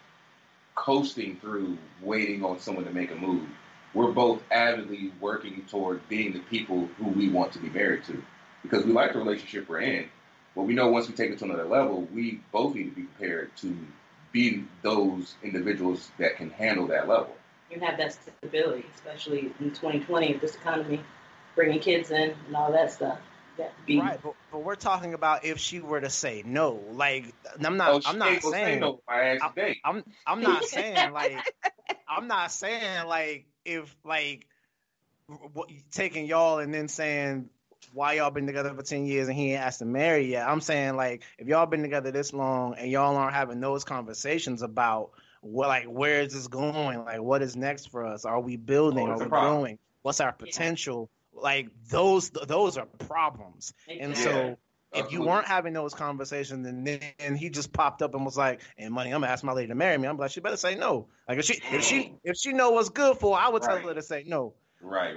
coasting through waiting on someone to make a move. We're both avidly working toward being the people who we want to be married to, because we like the relationship we're in, but we know once we take it to another level, we both need to be prepared to be those individuals that can handle that level. You have that stability, especially in 2020 with this economy, bringing kids in and all that stuff. Right, but we're talking about if she were to say no. Like, I'm not saying no. I'm not saying like if like taking y'all and then saying why y'all been together for 10 years and he ain't asked to marry yet. I'm saying, like, if y'all been together this long and y'all aren't having those conversations about what, like, where is this going? Like, what is next for us? Are we building? Are we growing? What's our potential? Like, those are problems. And so if you weren't having those conversations and then he just popped up and was like, and Money, I'm gonna ask my lady to marry me, I'm like, she better say no. Like, if she know what's good for her, I would tell her to say no. Right.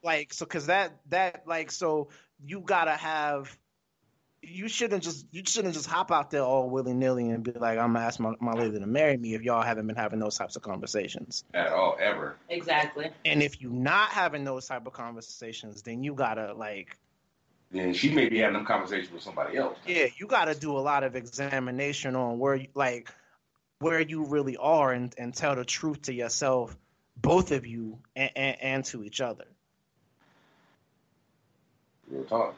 Like, so, cause that like, so you gotta have, you shouldn't just hop out there all willy nilly and be like, I'm gonna ask my lady to marry me if y'all haven't been having those types of conversations at all, ever. Exactly. And if you're not having those type of conversations, then you gotta then she may be having them conversations with somebody else. Yeah, you gotta do a lot of examination on where you really are and tell the truth to yourself, both of you, and to each other. Real talk.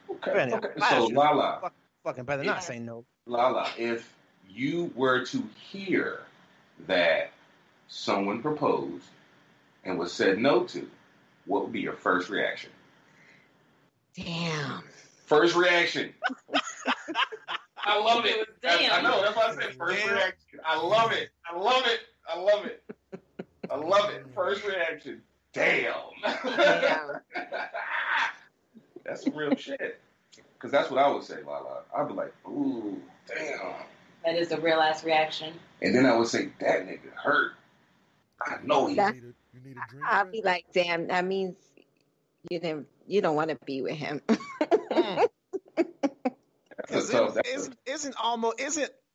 Okay. So Lala, fucking better not say no. Lala, if you were to hear that someone proposed and was said no to, what would be your first reaction? Damn. First reaction. I love it. Damn. I know. That's why I said first reaction. I love it. First reaction. Damn. That's some real shit. Because that's what I would say, Lala. I'd be like, ooh, damn. That is a real ass reaction. And then I would say, that nigga hurt. I know he. You need a drink. I'll be like, damn, that means you don't want to be with him.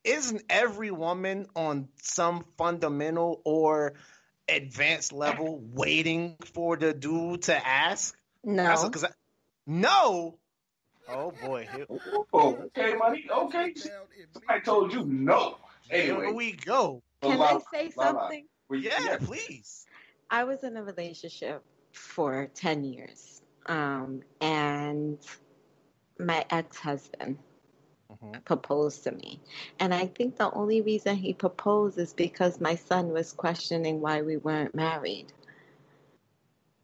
Isn't every woman on some fundamental or advanced level waiting for the dude to ask? No. No. Oh boy. Oh, okay, money. Okay. I told you no. Anyway, here we go. Can I say something? Yeah, please. I was in a relationship for 10 years. And my ex-husband proposed to me. And I think the only reason he proposed is because my son was questioning why we weren't married.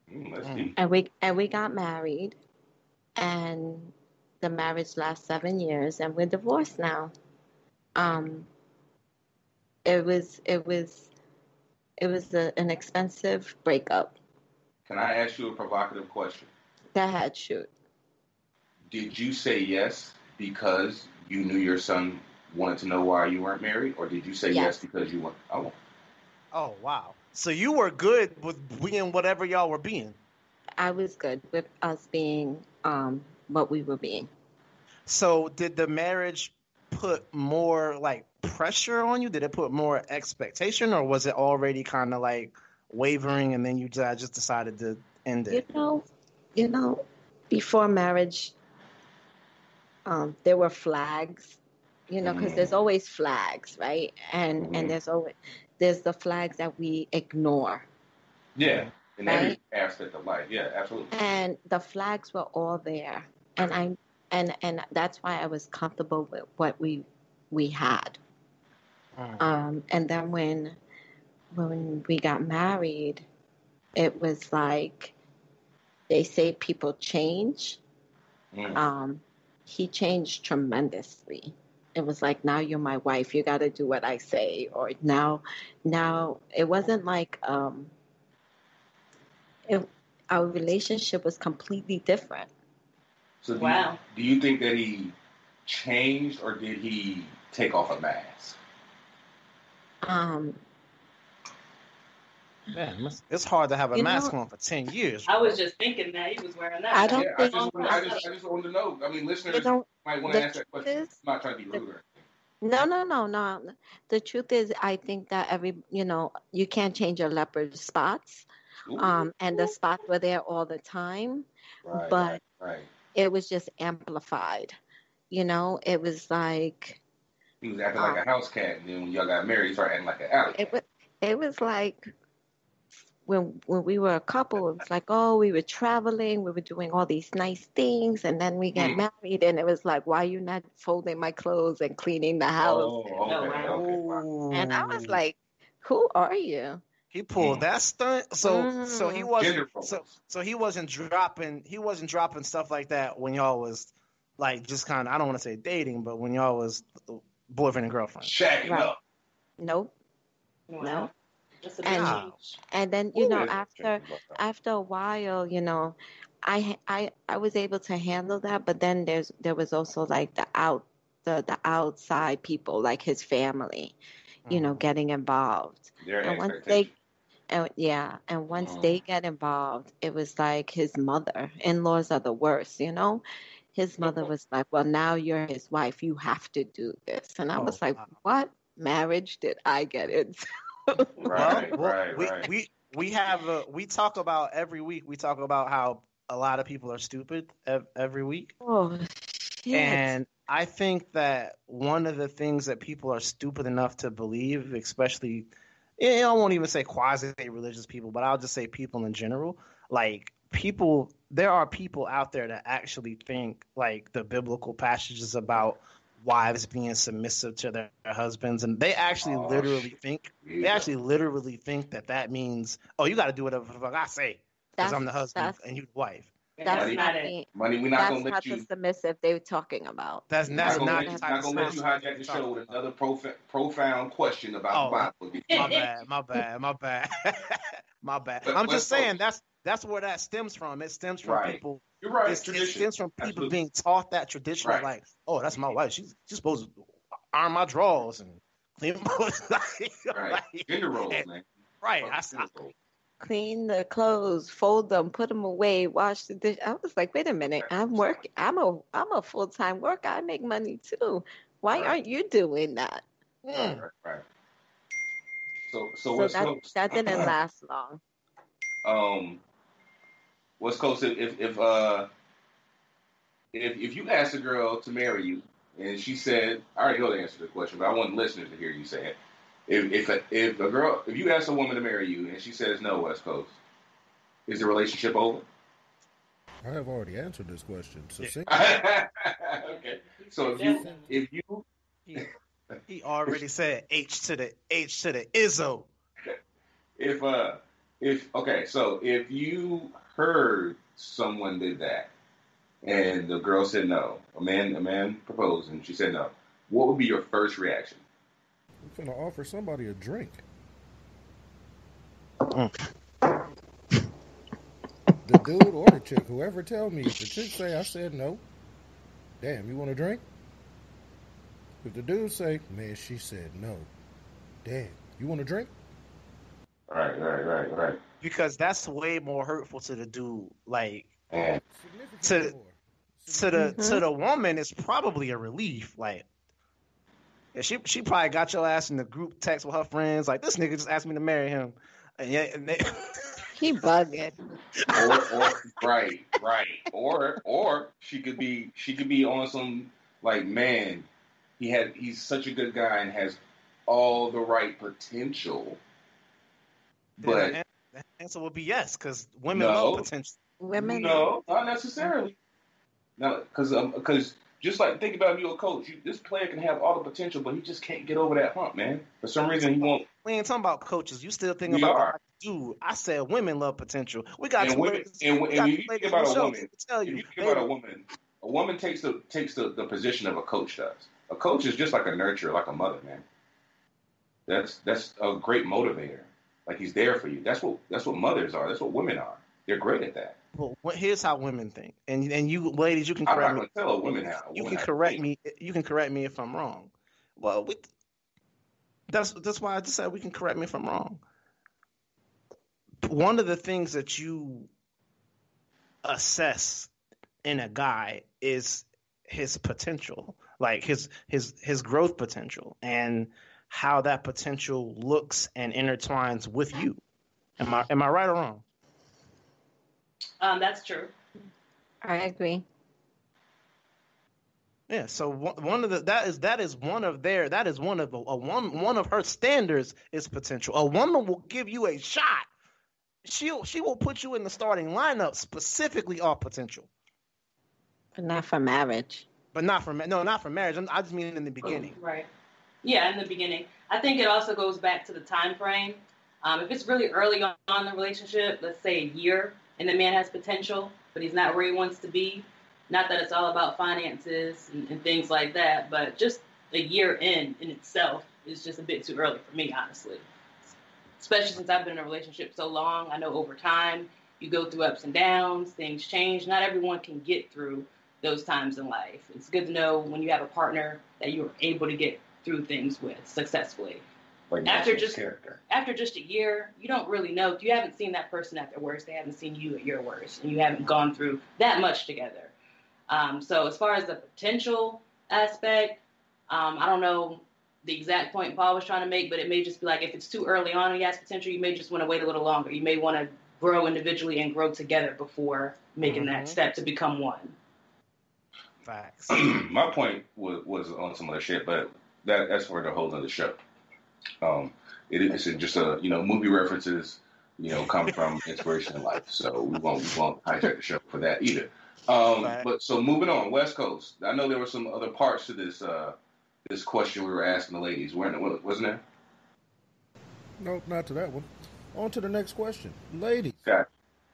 And we got married, and the marriage lasts 7 years, and we're divorced now. It was an expensive breakup. Can I ask you a provocative question? Go ahead, shoot. Did you say yes because you knew your son wanted to know why you weren't married, or did you say yes because you want? Oh wow! So you were good with being whatever y'all were being. I was good with us being what we were being. So did the marriage put more like pressure on you? Did it put more expectation, or was it already kind of like wavering and then you just decided to end it? You know, before marriage, there were flags, because there's always flags, right? And there's the flags that we ignore. Yeah. In every aspect of life. Yeah, absolutely. And the flags were all there. And that's why I was comfortable with what we had. And then when we got married, it was like, they say people change. He changed tremendously. It was like, now you're my wife, you got to do what I say. Or now it wasn't like, our relationship was completely different. So do you think that he changed, or did he take off a mask? Man, it's hard to have a mask on for 10 years. I was just thinking that he was wearing that. I just wanted to know. I mean, listeners might want to ask that question. I'm not trying to be rude. No. The truth is, I think that you can't change your leopard spots. And the spots were there all the time. But it was just amplified. It was like... He was acting like a house cat, and then when y'all got married, he started acting like an alley cat. It was like... When we were a couple, it was like, we were traveling, we were doing all these nice things, and then we get married, and it was like, why are you not folding my clothes and cleaning the house? Okay. And I was like, who are you? He pulled that stunt, so he wasn't he wasn't dropping stuff like that when y'all was like just kind of, I don't want to say dating, but when y'all was boyfriend and girlfriend. Shacking up. Nope. Wow. No. And then after a while, I was able to handle that, but then there was also like the outside people, like his family, getting involved. And once they get involved, it was like his mother. In-laws are the worst, His mother was like, well, now you're his wife, you have to do this. And I was like, what marriage did I get into? Right. We talk about every week. We talk about how a lot of people are stupid every week. Oh, shit. And I think that one of the things that people are stupid enough to believe, especially, I won't even say quasi-religious people, but I'll just say people in general. Like there are people out there that actually think like the biblical passages about wives being submissive to their husbands, and they actually literally think that means, you got to do whatever the fuck I say because I'm the husband and you the wife. That's not it. Money, we're not going to let you. That's not the submissive they're talking about. That's not going to let you hijack the show with another profound question about the Bible. My bad. I'm just saying that's where that stems from. It stems from people You're right. It stems from people being taught that tradition. Right. Like, oh, that's my wife. She's supposed to iron my drawers and clean my right. Gender roles, man. Right. Clean the clothes, fold them, put them away, wash the dish. I was like, wait a minute, I'm a full-time worker. I make money too. Why aren't you doing that? Right. So West Coast, that didn't last long. West Coast, if you asked a girl to marry you and she said, I already know the answer to the question, but I want listeners to hear you say it. If you ask a woman to marry you and she says no, West Coast, is the relationship over? I have already answered this question. So okay. So if you he already said H to the Izzo. So if you heard someone did that and the girl said no, a man proposed and she said no, what would be your first reaction? I'm gonna offer somebody a drink. The dude or the chick, whoever tell me, if the chick say I said no, damn, you want a drink? If the dude say, man, she said no, damn, you want a drink? Right. Because that's way more hurtful to the dude. Like, to the woman, it's probably a relief. Like, yeah, she probably got your ass in the group text with her friends. Like, this nigga just asked me to marry him, and he bugging. Or she could be on some like, man, he's such a good guy and has all the right potential. But the answer would be yes, because women love potential. No, not necessarily. No, because just like think about you a coach. This player can have all the potential, but he just can't get over that hump, man. For some reason, he won't. We ain't talking about coaches. You still thinking about dude? I said women love potential. We got and women. And when you think about a woman, a woman takes the position of a coach does. A coach is just like a nurturer, like a mother, man. That's a great motivator. Like, he's there for you. That's what mothers are. That's what women are. They're great at that. Well, here's how women think, and you ladies, you can correct me. I'm not going to tell a woman how. You can correct me. You can correct me if I'm wrong. Well, that's why I just said we can correct me if I'm wrong. One of the things that you assess in a guy is his potential, like his growth potential, and how that potential looks and intertwines with you. Am I right or wrong? That's true. I agree. Yeah. So one of her standards is potential. A woman will give you a shot. She will put you in the starting lineup specifically off potential. But not for marriage. Not for marriage. I just mean in the beginning. Right. Yeah, in the beginning. I think it also goes back to the time frame. If it's really early on in the relationship, let's say a year, and the man has potential, but he's not where he wants to be, not that it's all about finances and things like that, but just a year in itself is just a bit too early for me, honestly. Especially since I've been in a relationship so long. I know over time you go through ups and downs, things change. Not everyone can get through those times in life. It's good to know when you have a partner that you're able to get through things with successfully. Like after just a year, you don't really know. You haven't seen that person at their worst. They haven't seen you at your worst, and you haven't gone through that much together. So as far as the potential aspect, I don't know the exact point Paul was trying to make, but it may just be like if it's too early on and he has potential, you may just want to wait a little longer. You may want to grow individually and grow together before making that step to become one. Facts. My point was on some other shit, but that's for the whole other show. It's just movie references, come from inspiration in life. So we won't hijack the show for that either. But so moving on, West Coast. I know there were some other parts to this question we were asking the ladies. Wasn't there? Nope, not to that one. On to the next question, ladies. Okay.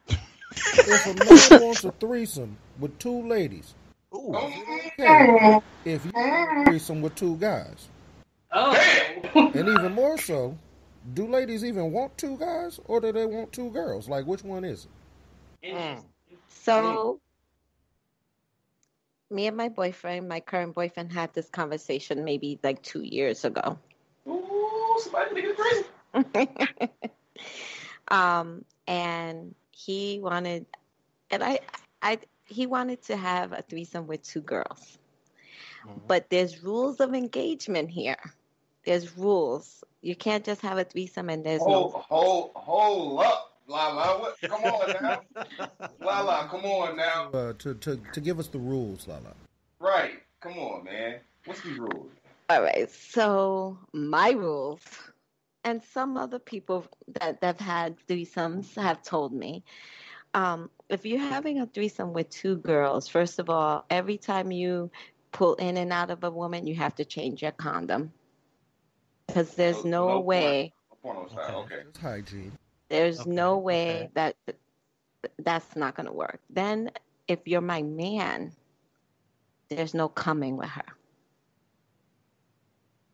If a man wants a threesome with two ladies, okay if you want a threesome with two guys. Oh. And even more so, do ladies even want two guys or do they want two girls? Like, which one is it? So Me and my current boyfriend, had this conversation maybe like 2 years ago. Ooh, somebody make it crazy. And he wanted, he wanted to have a threesome with 2 girls. But there's rules of engagement here. There's rules. You can't just have a threesome and there's hold up, Lala. Come on now, Lala. Come on now. To give us the rules, Lala. Right. Come on, man. What's these rules? All right. So my rules, and some other people that have had threesomes have told me, if you're having a threesome with 2 girls, first of all, every time you pull in and out of a woman, you have to change your condom. Because there's no way. Porno style. Okay. It's hygiene. There's no way that's not going to work. Then, if you're my man, there's no coming with her.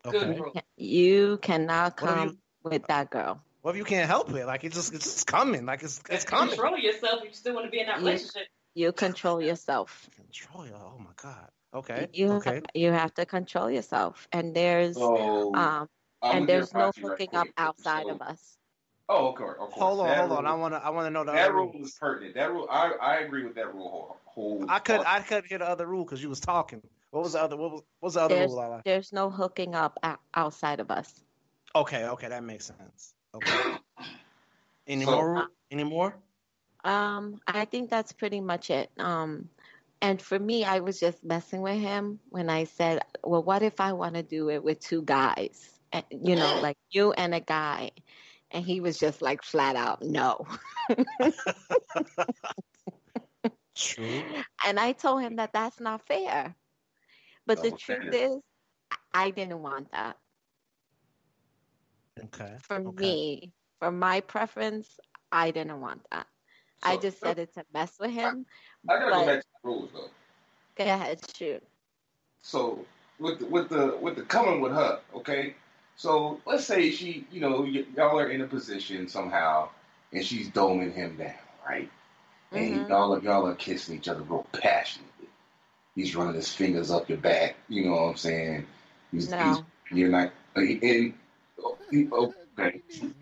Okay. You cannot come with that girl. What if you can't help it? Like it's just coming. Like it's coming. Control yourself. You still want to be in that relationship. You control yourself. Control your. Oh my God. Okay. You have to control yourself, and there's no hooking up outside of us. Oh, okay. Of course. Hold on. I want to know the that other rule rules. is pertinent. That rule, I agree with that rule. I could hear the other rule because you was talking. What was the other? What was the other rule, Lala? There's no hooking up outside of us. Okay, that makes sense. Okay. Any more? I think that's pretty much it. And for me, I was just messing with him when I said, well, what if I want to do it with 2 guys? You know, like you and a guy. And he was just like flat out, no. True. And I told him that that's not fair. But the truth is, I didn't want that. Okay. For me, for my preference, I didn't want that. So, I just said it to mess with him. I gotta go back to the rules though. Go ahead, shoot. So with the coming with her, okay. So let's say she, y'all are in a position somehow, and she's doming him down, right? And y'all are kissing each other real passionately. He's running his fingers up your back. You know what I'm saying? You're not. Okay. You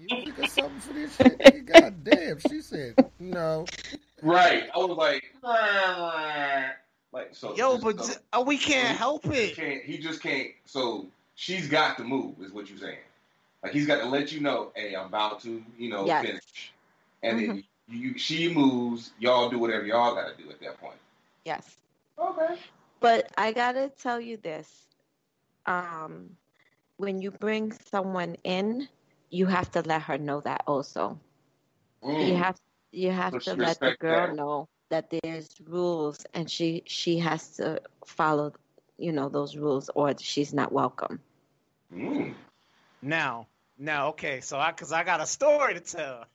think of something for this shit? God damn, she said no. Right. I was like so. Yo, but we can't help it. He just can't. So she's got to move, is what you're saying. Like he's got to let you know, hey, I'm about to, finish, and then she moves. Y'all do whatever y'all got to do at that point. Yes. Okay. But I gotta tell you this: when you bring someone in, you have to let her know that also. You have to let the girl know that there's rules, and she has to follow, those rules, or she's not welcome. Now, okay, so I got a story to tell.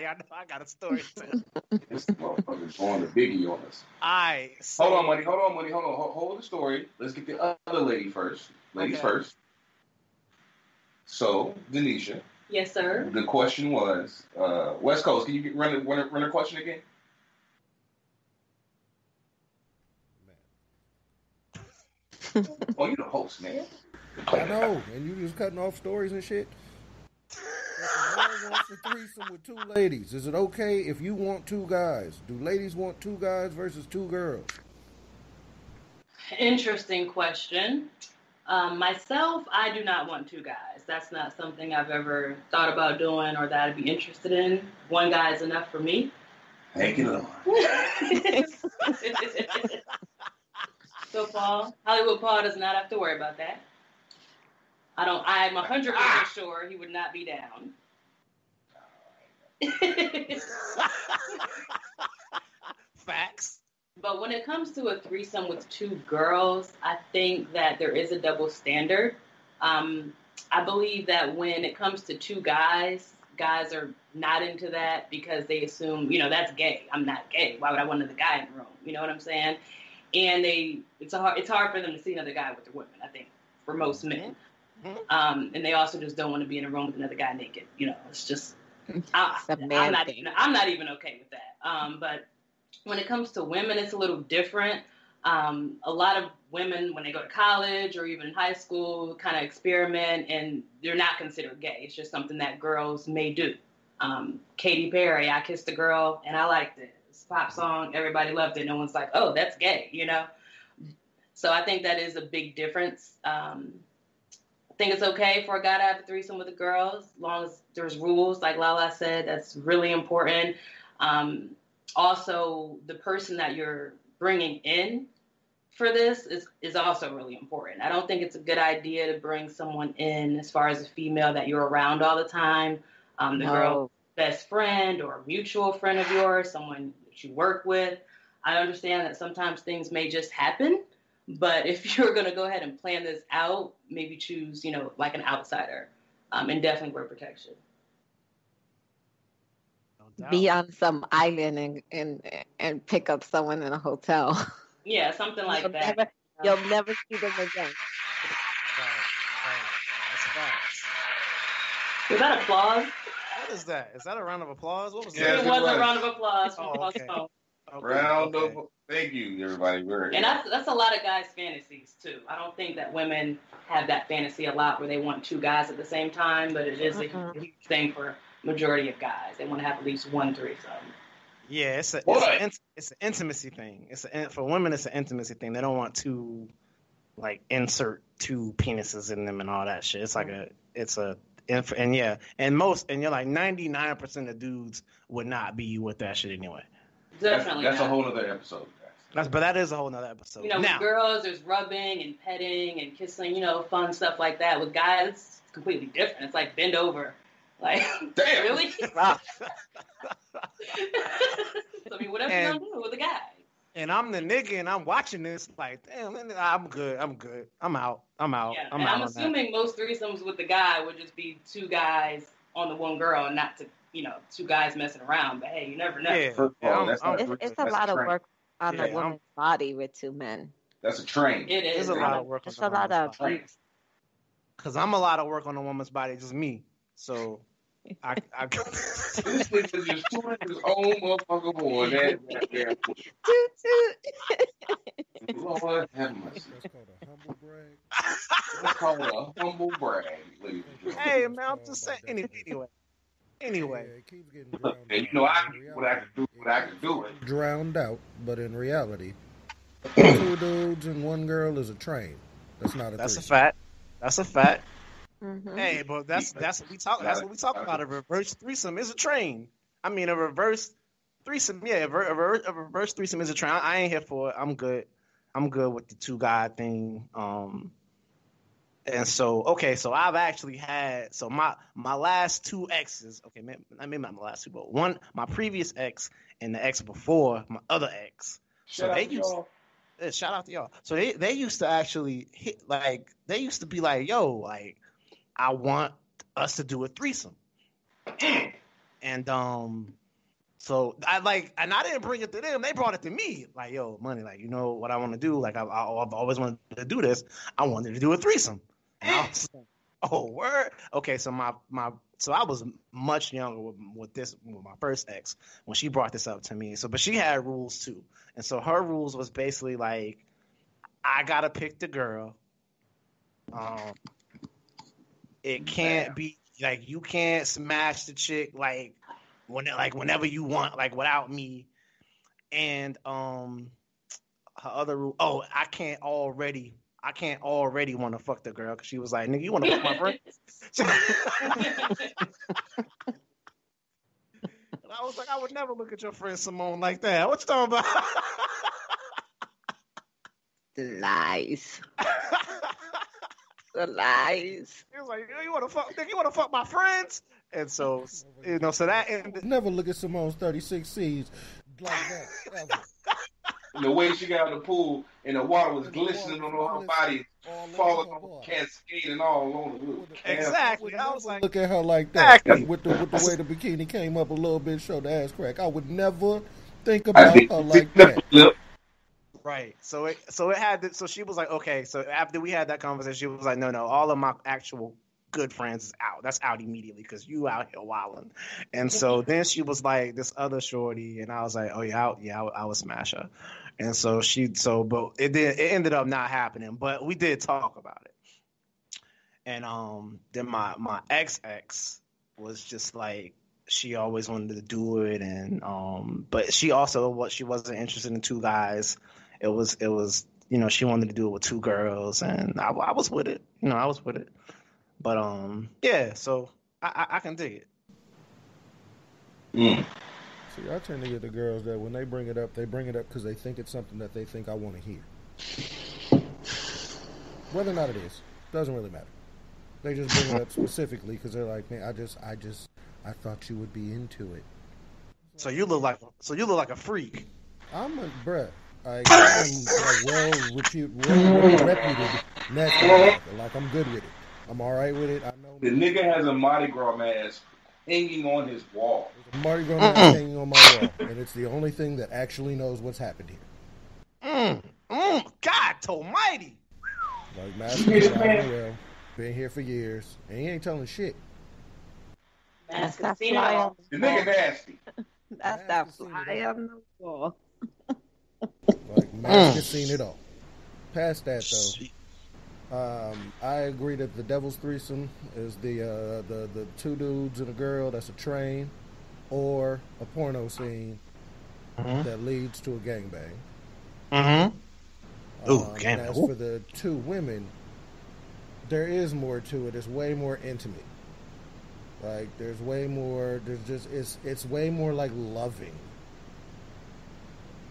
Y'all know I got a story to tell. This motherfucker's going to biggie on us. Hold on, money. Hold the story. Let's get the other lady first. Ladies first. So, Denisha. Yes, sir. The question was, West Coast, can you run the question again? Oh, you the host, man. I know, and you just cutting off stories and shit. If a man wants a threesome with 2 ladies, is it okay if you want 2 guys? Do ladies want 2 guys versus 2 girls? Interesting question. Myself, I do not want 2 guys. That's not something I've ever thought about doing or that I'd be interested in. 1 guy is enough for me. Thank you, Lord. So Hollywood Paul does not have to worry about that. I'm 100% sure he would not be down. Facts. But when it comes to a threesome with 2 girls, I think that there is a double standard. I believe that when it comes to 2 guys are not into that because they assume, that's gay. I'm not gay. Why would I want another guy in the room? You know what I'm saying? And it's hard for them to see another guy with their women, I think, for most men. And they also just don't want to be in a room with another guy naked. It's just, I'm not even okay with that. But when it comes to women, it's a little different. A lot of women, when they go to college or even in high school, kind of experiment, and they're not considered gay. It's just something that girls may do. Katy Perry, I Kissed a Girl, and I liked it. It's a pop song. Everybody loved it. No one's like, oh, that's gay, you know? So I think that is a big difference. I think it's okay for a guy to have a threesome with a girl, as long as there's rules. Like Lala said, that's really important. Also, the person that you're bringing in for this is also really important. I don't think it's a good idea to bring someone in as far as a female that you're around all the time. Girl's best friend or a mutual friend of yours, someone that you work with. I understand that sometimes things may just happen, but if you're going to go ahead and plan this out, maybe choose, like an outsider, and definitely wear protection. No, be on some island and pick up someone in a hotel. Yeah, something like that. You'll never see them again. Right. That's facts. Was that applause? What is that? Is that a round of applause? What was that? It was a round of applause from okay. phone. Thank you, everybody. And that's a lot of guys' fantasies too. I don't think that women have that fantasy a lot where they want two guys at the same time, but it is a huge thing for majority of guys. They want to have at least one threesome. Yeah, it's an intimacy thing. For women, it's an intimacy thing. They don't want to insert two penises in them and all that shit. It's like and you're like 99% of dudes would not be with that shit anyway. Definitely. That's a whole other episode. But that is a whole nother episode. With girls, there's rubbing and petting and kissing, fun stuff like that. With guys, it's completely different. It's like bend over. Like, damn. Really? I mean, whatever you're going to do with a guy. And I'm the nigga and I'm watching this like, damn, I'm good. I'm out. Yeah, I'm assuming most threesomes with the guy would just be two guys on the one girl and not to, two guys messing around. But hey, you never know. Yeah, it's a lot of work on a woman's body with two men. That's a train. It is. It's a lot of work. It's a lot of abuse. Because I'm a lot of work on a woman's body, just me. So I this nigga just tooting his own motherfucker horn. Lord have mercy. That's called a humble brag. Hey man, I'm just saying. Anyway. I can do it. Drowned out, but in reality, 2 dudes and 1 girl is a train. That's not a. That's a fact. That's a fact. Mm-hmm. Hey, but that's what we talk. That's what we talk about. A reverse threesome is a train. I mean, a reverse threesome. Yeah, a reverse threesome is a train. I ain't here for it. I'm good with the 2 guy thing. And so I've actually had my last 2 exes. Okay, maybe not my last 2, but one, my previous ex and the ex before my other ex. Shout out to y'all. So they used to actually they used to be like, yo, like, I want us to do a threesome. And so I didn't bring it to them. They brought it to me. Like, yo, money, like, you know what I want to do? Like, I've always wanted to do this. I wanted to do a threesome. And I was like, oh, word? Okay, so so I was much younger with my first ex when she brought this up to me. So, but she had rules too. And so her rules was basically like, I gotta pick the girl. It can't be like, you can't smash the chick whenever you want, like, without me. And her other rule, I can't already want to fuck the girl because she was like, nigga, you want to fuck my friend? And I was like, I would never look at your friend Simone like that. What you talking about? Lies. The lies. He was like, you want to fuck my friends? And so, so that ended. Never look at Simone's 36 C's like that, ever. And the way she got in the pool and the water was glistening on her body, falling on the cascade and all on the roof. Exactly. I was like, look at her like that. Exactly. With the way the bikini came up a little bit, showed the ass crack. I would never think about her like that. Right. So it had to, so she was like, okay. So after we had that conversation, she was like, no, all of my actual good friends is out. That's out immediately because you out here wilding. And so then she was like, this other shorty, and I was like, oh yeah, I would smash her. And so but it ended up not happening. But we did talk about it. And then my ex was just like, she always wanted to do it, and but she wasn't interested in two guys. It was she wanted to do it with two girls, and I was with it. I was with it. But yeah, so I can dig it. See, I tend to get the girls that when they bring it up because they think it's something that they think I want to hear. Whether or not it is, doesn't really matter. They just bring it up specifically because they're like, man, I thought you would be into it. So you look like a freak. I'm a bruh. I'm a well-reputed natural. Like, I'm good with it. I'm all right with it. I know the nigga has a Mardi Gras mask hanging on his wall. There's a Mardi Gras mask hanging on my wall, and it's the only thing that actually knows what's happened here. God almighty. Like, mask is alive and well. Been here for years, and he ain't telling shit. Mask That's seen it fly all. on The the wall. nigga nasty. That's that fly on the wall. Like, Mask has seen it all. Past that, though, I agree that the Devil's Threesome is the two dudes and a girl that's a train, or a porno scene that leads to a gangbang. Gangbang. As for the two women, there is more to it. It's way more intimate. Like, there's way more. It's way more like loving.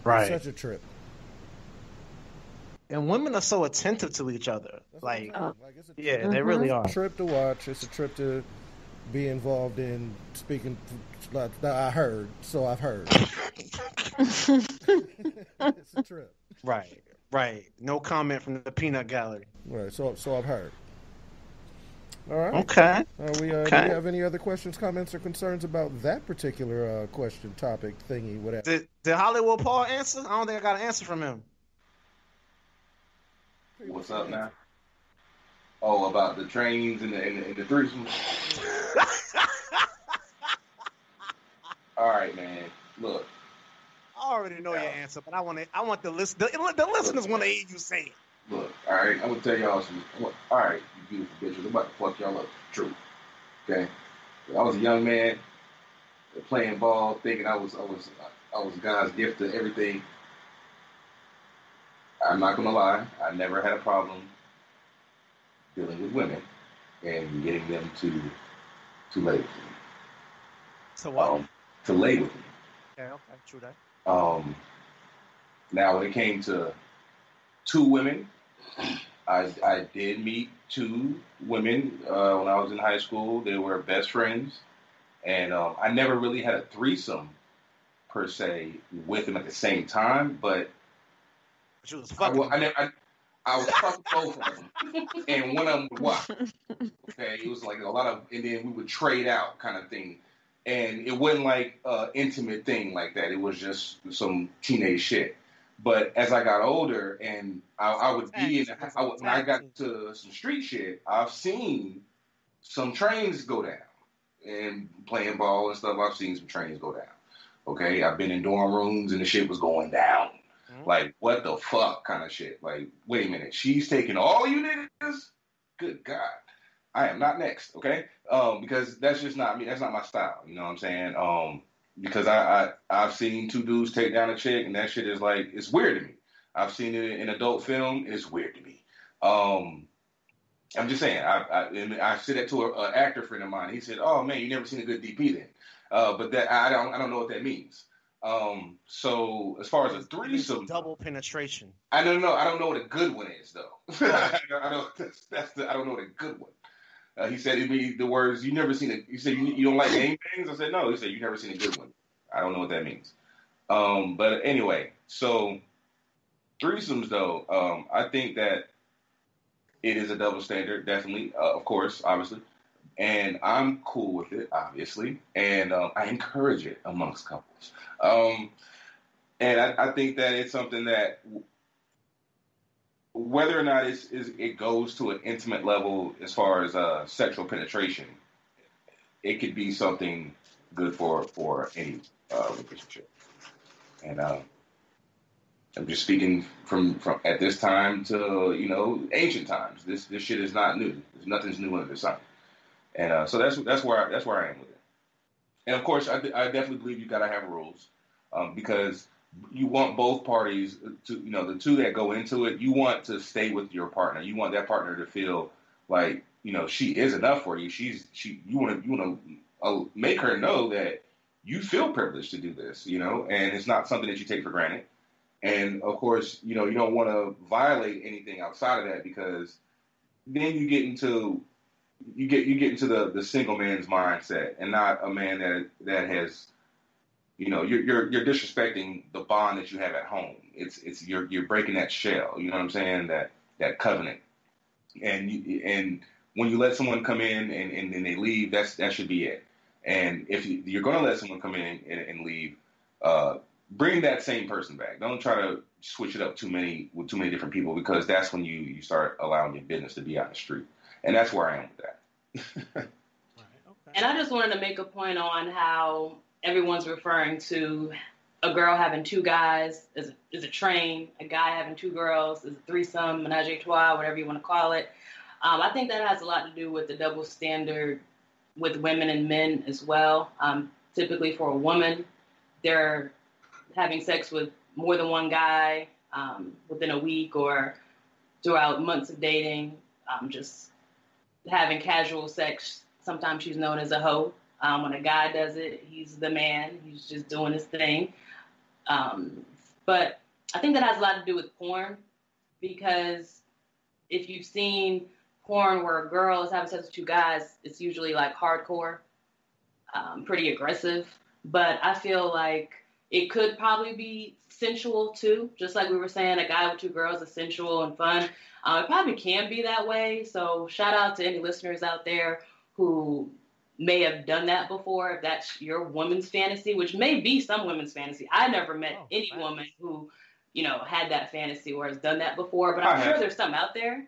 Right. It's such a trip. And women are so attentive to each other. Like, it's a yeah, they really are. trip to watch. It's a trip to be involved in. Speaking, I heard, so I've heard. It's a trip. Right. No comment from the peanut gallery. Right. So I've heard. All right. Okay. Do we have any other questions, comments, or concerns about that particular question, topic, thingy, whatever? Did Hollywood Paul answer? I don't think I got an answer from him. What's up now? Oh, about the trains and the threesomes. All right, man. Look. I already know your answer, but I want the listeners want to hear you say it. Look, all right, I'm gonna tell y'all some. All right, you beautiful bitches, I'm about to fuck y'all up. True, okay. I was a young man playing ball, thinking I was God's gift to everything. I'm not gonna lie, I never had a problem dealing with women and getting them to lay with me. To what? To lay with me. Okay, true that. Now when it came to two women, I did meet two women when I was in high school. They were best friends, and I never really had a threesome per se with them at the same time. But you was fucking. I was fucking both of them, and one of them would watch. Okay, it was like a lot of, and then we would trade out kind of thing. And it wasn't like an intimate thing like that. It was just some teenage shit. But as I got older and I would be when I got to some street shit, I've seen some trains go down. And playing ball and stuff, I've seen some trains go down. Okay? I've been in dorm rooms and the shit was going down. Like, what the fuck kind of shit? Like, wait a minute. She's taking all you niggas? Good God. I am not next, okay? Because that's just not me. That's not my style. You know what I'm saying? Because I've seen two dudes take down a chick, and that shit is like, it's weird to me. I've seen it in adult film. It's weird to me. I'm just saying. I said that to an actor friend of mine. He said, "Oh man, you never seen a good DP then." But that I don't know what that means. So as far as a threesome, double penetration. I don't know. I don't know what a good one is though. I don't know what a good one. He said it'd be the words, you never seen it. You said you don't like gangbangs? I said, no. He said, you never seen a good one. I don't know what that means. But anyway, so threesomes, though, I think that it is a double standard, definitely, of course, obviously. And I'm cool with it, obviously. And I encourage it amongst couples. And I think that it's something that whether or not it goes to an intimate level as far as sexual penetration, it could be something good for any relationship. And I'm just speaking from at this time to ancient times. This shit is not new. Nothing's new under the sun, and so that's where I am with it. And of course, I definitely believe you gotta have rules, because you want both parties to the two that go into it. You want to stay with your partner. You want that partner to feel like she is enough for you. You want to make her know that you feel privileged to do this, and it's not something that you take for granted. And of course, you don't want to violate anything outside of that, because then you get into the single man's mindset, and not a man that has, you're disrespecting the bond that you have at home. You're breaking that shell. You know what I'm saying? That covenant. And when you let someone come in and then they leave, that should be it. And if you're going to let someone come in and leave, bring that same person back. Don't try to switch it up with too many different people, because that's when you start allowing your business to be out in the street. And that's where I am with that. Right, okay. And I just wanted to make a point on how everyone's referring to a girl having two guys is a train, a guy having two girls is a threesome, menage a trois, whatever you want to call it. I think that has a lot to do with the double standard with women and men as well. Typically for a woman, they're having sex with more than one guy within a week or throughout months of dating, just having casual sex. Sometimes she's known as a hoe. When a guy does it, he's the man. He's just doing his thing. But I think that has a lot to do with porn, because if you've seen porn where a girl is having sex with two guys, it's usually like hardcore, pretty aggressive. But I feel like it could probably be sensual too. Just like we were saying, a guy with two girls is sensual and fun. It probably can be that way. So shout out to any listeners out there who may have done that before, if that's your woman's fantasy, which may be some women's fantasy. I never met any woman who, had that fantasy or has done that before, but I'm sure there's some out there.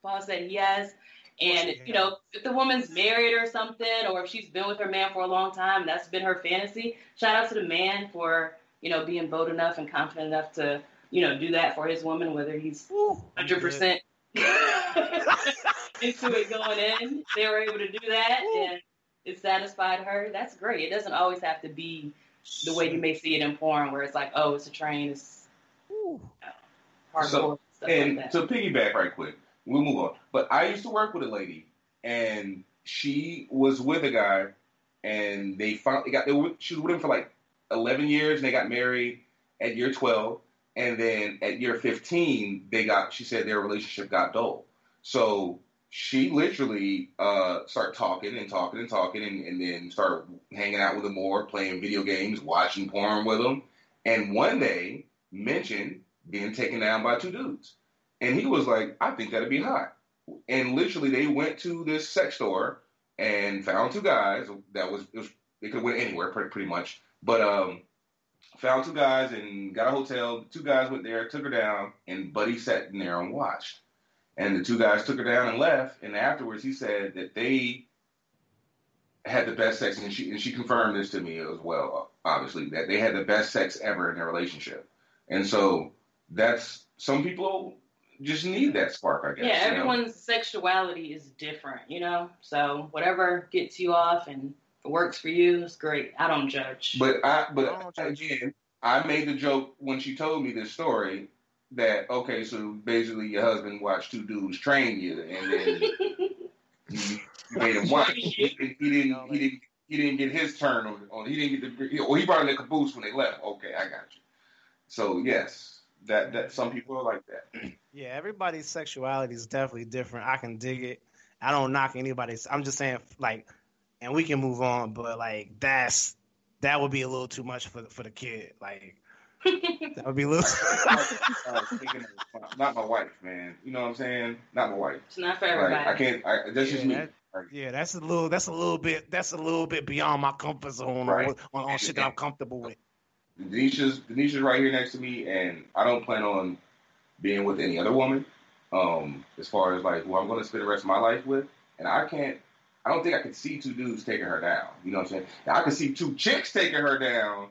Paul said he has. And, if the woman's married or something, or if she's been with her man for a long time, that's been her fantasy, shout out to the man for, being bold enough and confident enough to, do that for his woman, whether he's 100% into it going in. They were able to do that, and it satisfied her. That's great. It doesn't always have to be the way you may see it in porn, where it's like, oh, it's a train, it's hardcore, stuff and like that. To piggyback right quick, we'll move on. But I used to work with a lady, and she was with a guy, and they finally she was with him for like 11 years, and they got married at year 12. And then at year 15, she said their relationship got dull. So she literally started talking, and then started hanging out with him more, playing video games, watching porn with him. And one day mentioned being taken down by two dudes. And he was like, I think that'd be hot. And literally they went to this sex store and found two guys. They could have went anywhere pretty much. But found two guys and got a hotel. Two guys went there, took her down, and Buddy sat in there and watched. And the two guys took her down and left. And afterwards, he said that they had the best sex, and she confirmed this to me as well, obviously, that they had the best sex ever in their relationship. And so that's, some people just need that spark, I guess. Yeah, everyone's sexuality is different, So whatever gets you off and works for you, it's great. I don't judge. But again, I made the joke when she told me this story that, okay, so basically your husband watched two dudes train you, and then you made him watch. He didn't get his turn on. He didn't get he brought in the caboose when they left. Okay, I got you. So yes, that some people are like that. Yeah, everybody's sexuality is definitely different. I can dig it. I don't knock anybody's. I'm just saying, like, and we can move on, but like that would be a little too much for the kid. Like that would be a little. Not my wife, man. You know what I'm saying? Not my wife. It's not for everybody. Like, I can't. That's just me. That's a little bit beyond my comfort zone on shit that I'm comfortable with. Denisha's right here next to me, and I don't plan on being with any other woman. As far as like who I'm going to spend the rest of my life with, and I don't think I could see two dudes taking her down. You know what I'm saying? Now, I could see two chicks taking her down.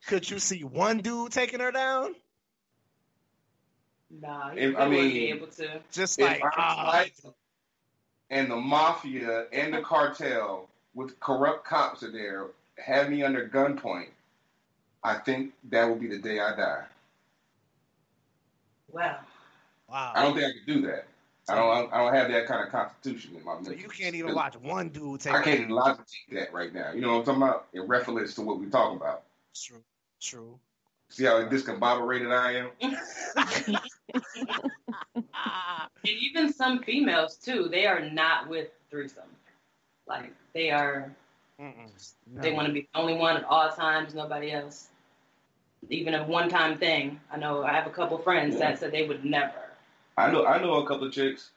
Could you see one dude taking her down? Nah, he wouldn't be able to. Just like, and the mafia and the cartel with corrupt cops are there, have me under gunpoint, I think that will be the day I die. Wow. I don't think I could do that. I don't have that kind of constitution in my mental. So you can't even watch one dude take. I can't even logically take that right now. You know what I'm talking about? In reference to what we're talking about. True. See how discombobulated I am? And even some females too, they are not with threesome. Like they are. No. They want to be the only one at all times, nobody else. Even a one-time thing. I know I have a couple friends that said they would never. I know a couple of chicks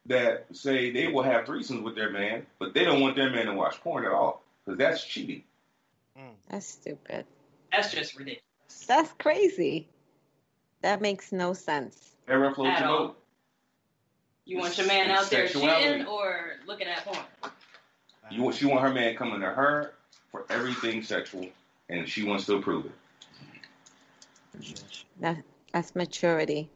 that say they will have threesomes with their man, but they don't want their man to watch porn at all because that's cheating. That's stupid. That's just ridiculous. That's crazy. That makes no sense. Ever floats your boat. You want your man out there cheating or looking at porn? She want her man coming to her for everything sexual, and she wants to approve it. That's maturity.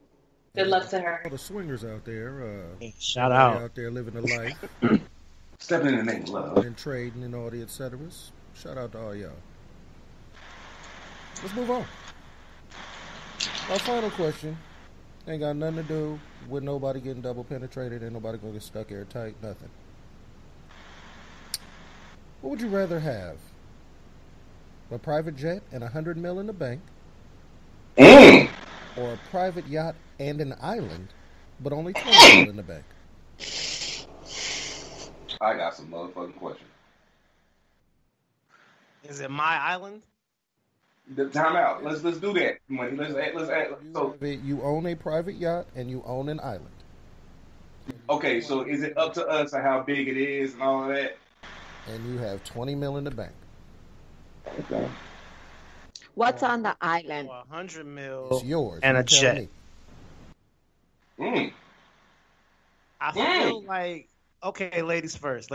Good luck to her. All the swingers out there. Shout out. Out there living the life. Stepping in the name of love. And trading and all the et ceteras. Shout out to all y'all. Let's move on. Our final question. Ain't got nothing to do with nobody getting double penetrated. Ain't nobody gonna get stuck airtight. Nothing. What would you rather have? A private jet and $100 million in the bank? Or a private yacht and an island, but only $20 million in the bank? I got some motherfucking questions. Is it my island? Time out. Let's do that. Let's add. So you own a private yacht and you own an island. Okay, so is it up to us on how big it is and all of that? And you have $20 million in the bank. Okay. What's on the island? $100 million. It's yours. And a jet. I feel like, okay, ladies first.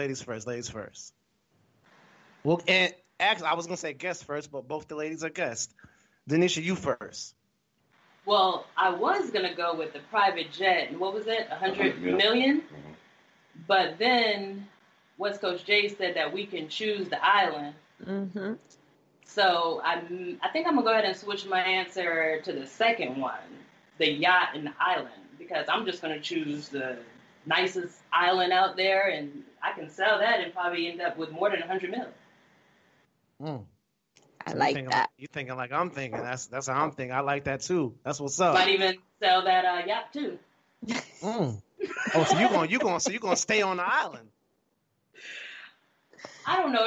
Well, and actually, I was going to say guests first, but both the ladies are guests. Denisha, you first. Well, I was going to go with the private jet. What was it? $100 million? Mm-hmm. But then West Coast Jay said that we can choose the island. Mm-hmm. So I think I'm going to go ahead and switch my answer to the second one, the yacht and the island, because I'm just going to choose the nicest island out there, and I can sell that and probably end up with more than $100 million. I like that. You're thinking like I'm thinking. That's how I'm thinking. I like that too. That's what's up. Might even sell that yacht too. Oh, so you're gonna stay on the island? I don't know.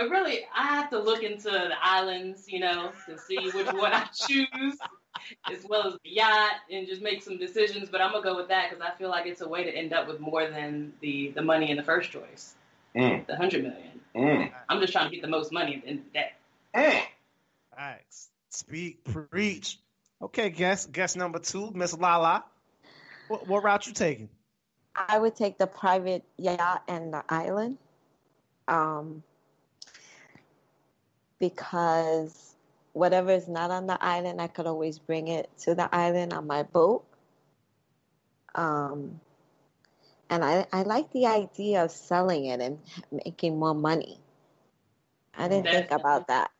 I have to look into the islands, to see which one I choose, as well as the yacht, and just make some decisions. But I'm gonna go with that because I feel like it's a way to end up with more than the money in the first choice, the $100 million. I'm just trying to get the most money in that. Thanks. Speak, preach. Okay, guess number 2, Miss Lala. What route you taking? I would take the private yacht and the island. Because whatever is not on the island, I could always bring it to the island on my boat. And I like the idea of selling it and making more money. I didn't think about that.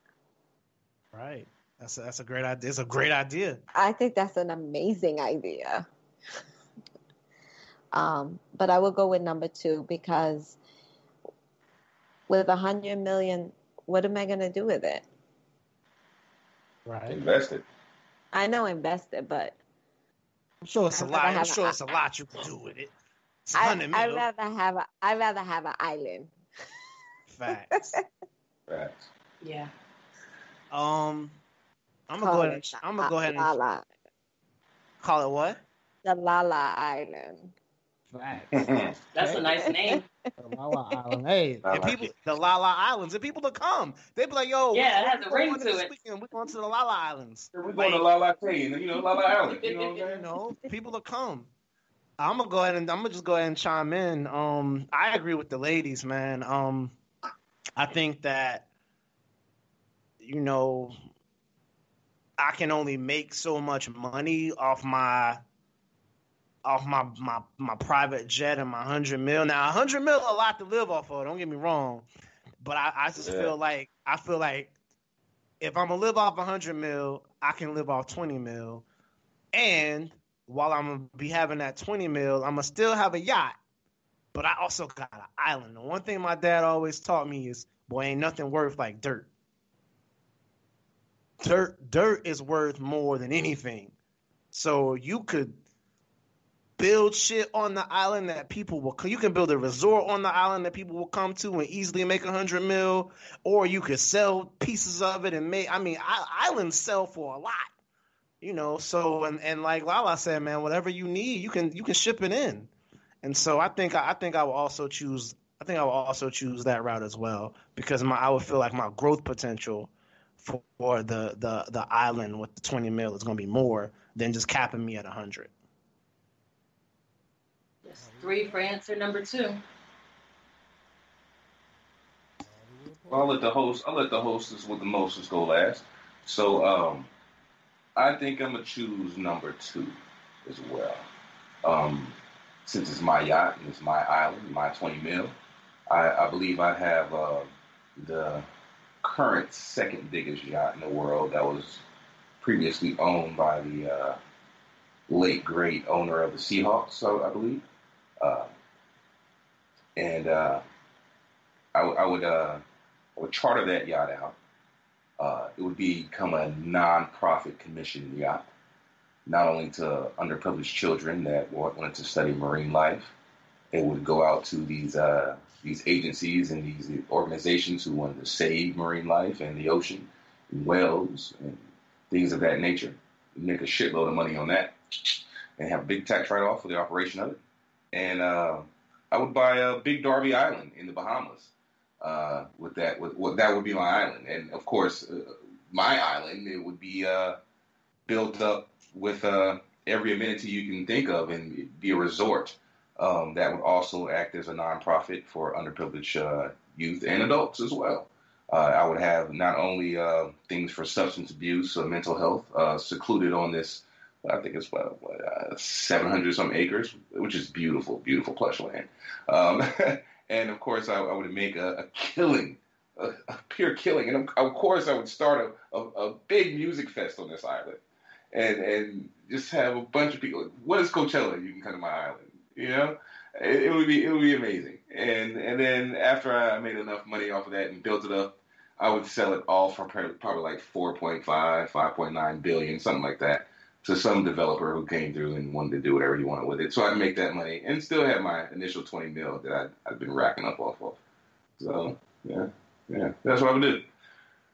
Right. That's a great idea. It's a great idea. I think that's an amazing idea. But I will go with number 2 because with $100 million, what am I going to do with it? Right. Invest it. I know invest it, but I'm sure it's a lot. It's a lot you can do with it. I'd rather have an island. Facts. Yeah. I'm gonna go ahead and call it what? The Lala Island. Facts. That's a nice name. The Lala Island. Hey, and people, the Lala Islands, and people to come. They be like, "Yo, yeah, it has a ring to it. We're going to the Lala Islands. We're going to Lala Cay, Lala Island. You know what I'm saying? People to come. I'm gonna just go ahead and chime in. I agree with the ladies, man. I think that I can only make so much money off my private jet and my $100 million. Now, $100 million a lot to live off of. Don't get me wrong, but I just feel like if I'm gonna live off $100 million, I can live off $20 million, and while I'm gonna be having that $20 million, I'm gonna still have a yacht, but I also got an island. The one thing my dad always taught me is, boy, ain't nothing worth like dirt. Dirt is worth more than anything. So you could build shit on the island that people will. You can build a resort on the island that people will come to and easily make $100 million, or you could sell pieces of it and make. I mean, islands sell for a lot, you know. So and like Lala said, man, whatever you need, you can ship it in. And so I think I will also choose. I think I will also choose that route as well, because I would feel like my growth potential for the island with the $20 million is going to be more than just capping me at 100. That's 3 for answer number 2. Well, I'll let the hostess with the mostest go last. So I think I'm gonna choose number 2 as well. Since it's my yacht and it's my island, my 20 mil, I believe I have the current second biggest yacht in the world that was previously owned by the late great owner of the Seahawks, so I believe. I would charter that yacht out. It would become a non-profit commissioned yacht, not only to underprivileged children that wanted to study marine life. It would go out to these agencies and these organizations who wanted to save marine life and the ocean and whales and things of that nature. We'd make a shitload of money on that and have a big tax write-off for the operation of it. And I would buy a Big Darby Island in the Bahamas. That would be my island. And of course, my island, it would be built up with every amenity you can think of and be a resort. That would also act as a nonprofit for underprivileged youth and adults as well. I would have not only things for substance abuse or mental health secluded on this, I think it's 700 some acres, which is beautiful, beautiful plush land. And of course, I would make a killing, a pure killing. And of course, I would start a big music fest on this island, and just have a bunch of people. What is Coachella? You can come to my island. You know, it would be amazing. And then after I made enough money off of that and built it up, I would sell it all for probably like 5.9 billion, something like that, to some developer who came through and wanted to do whatever he wanted with it. So I'd make that money and still have my initial 20 mil that I'd been racking up off of. So yeah, that's what I would do.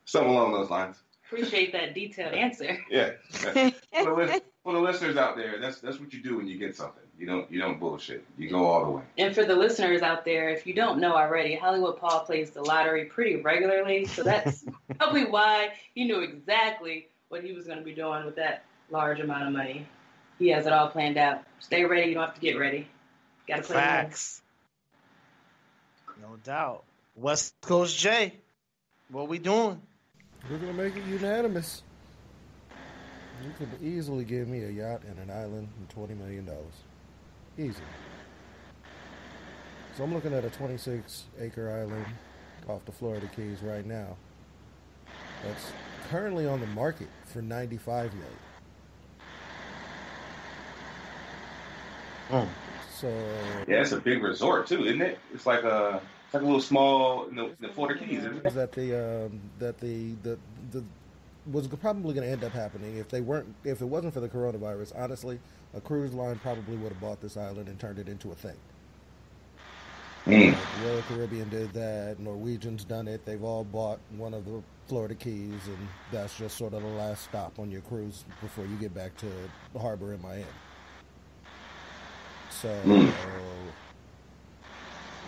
Something along those lines. Appreciate that detailed answer. Yeah. For the listeners out there, that's what you do when you get something. You don't bullshit. You go all the way. And for the listeners out there, if you don't know already, Hollywood Paul plays the lottery pretty regularly, so that's probably why he knew exactly what he was going to be doing with that large amount of money. He has it all planned out. Stay ready. You don't have to get ready. Got to play. Facts. No doubt. West Coast J, what we doing? We're going to make it unanimous. You could easily give me a yacht and an island and $20 million. Easy. So I'm looking at a 26-acre island off the Florida Keys right now. That's currently on the market for $95 million. So yeah, it's a big resort too, isn't it? It's like a little small in the Florida Keys, isn't it? That the was probably going to end up happening if it wasn't for the coronavirus. Honestly, a cruise line probably would have bought this island and turned it into a thing. Royal Caribbean did that. Norwegian's done it. They've all bought one of the Florida Keys, and that's just sort of the last stop on your cruise before you get back to the harbor in Miami. So,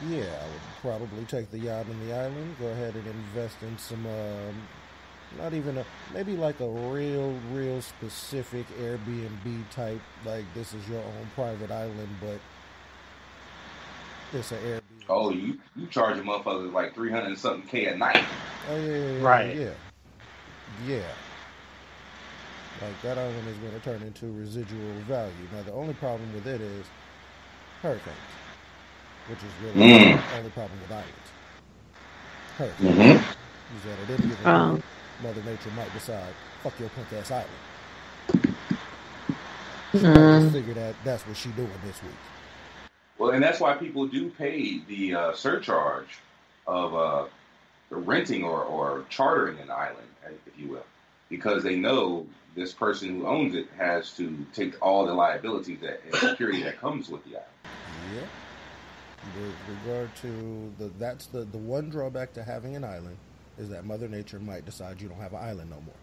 yeah, I would probably take the yacht and the island, go ahead and invest in some, maybe like a real specific Airbnb type, like this is your own private island, but it's an Airbnb. Oh, you charge a motherfucker like 300 and something K a night. Oh, yeah. Right. Yeah. Like, that island is going to turn into residual value. Now, the only problem with it is hurricanes, which is really the only problem with islands. Hurricanes. Is that at any given point, Mother Nature might decide, fuck your punk ass island. She might figure that that's what she doing this week. Well, and that's why people do pay the surcharge of the renting or chartering an island, if you will, because they know this person who owns it has to take all the liabilities and security that comes with the island. Yeah. With regard to that's the one drawback to having an island is that Mother Nature might decide you don't have an island no more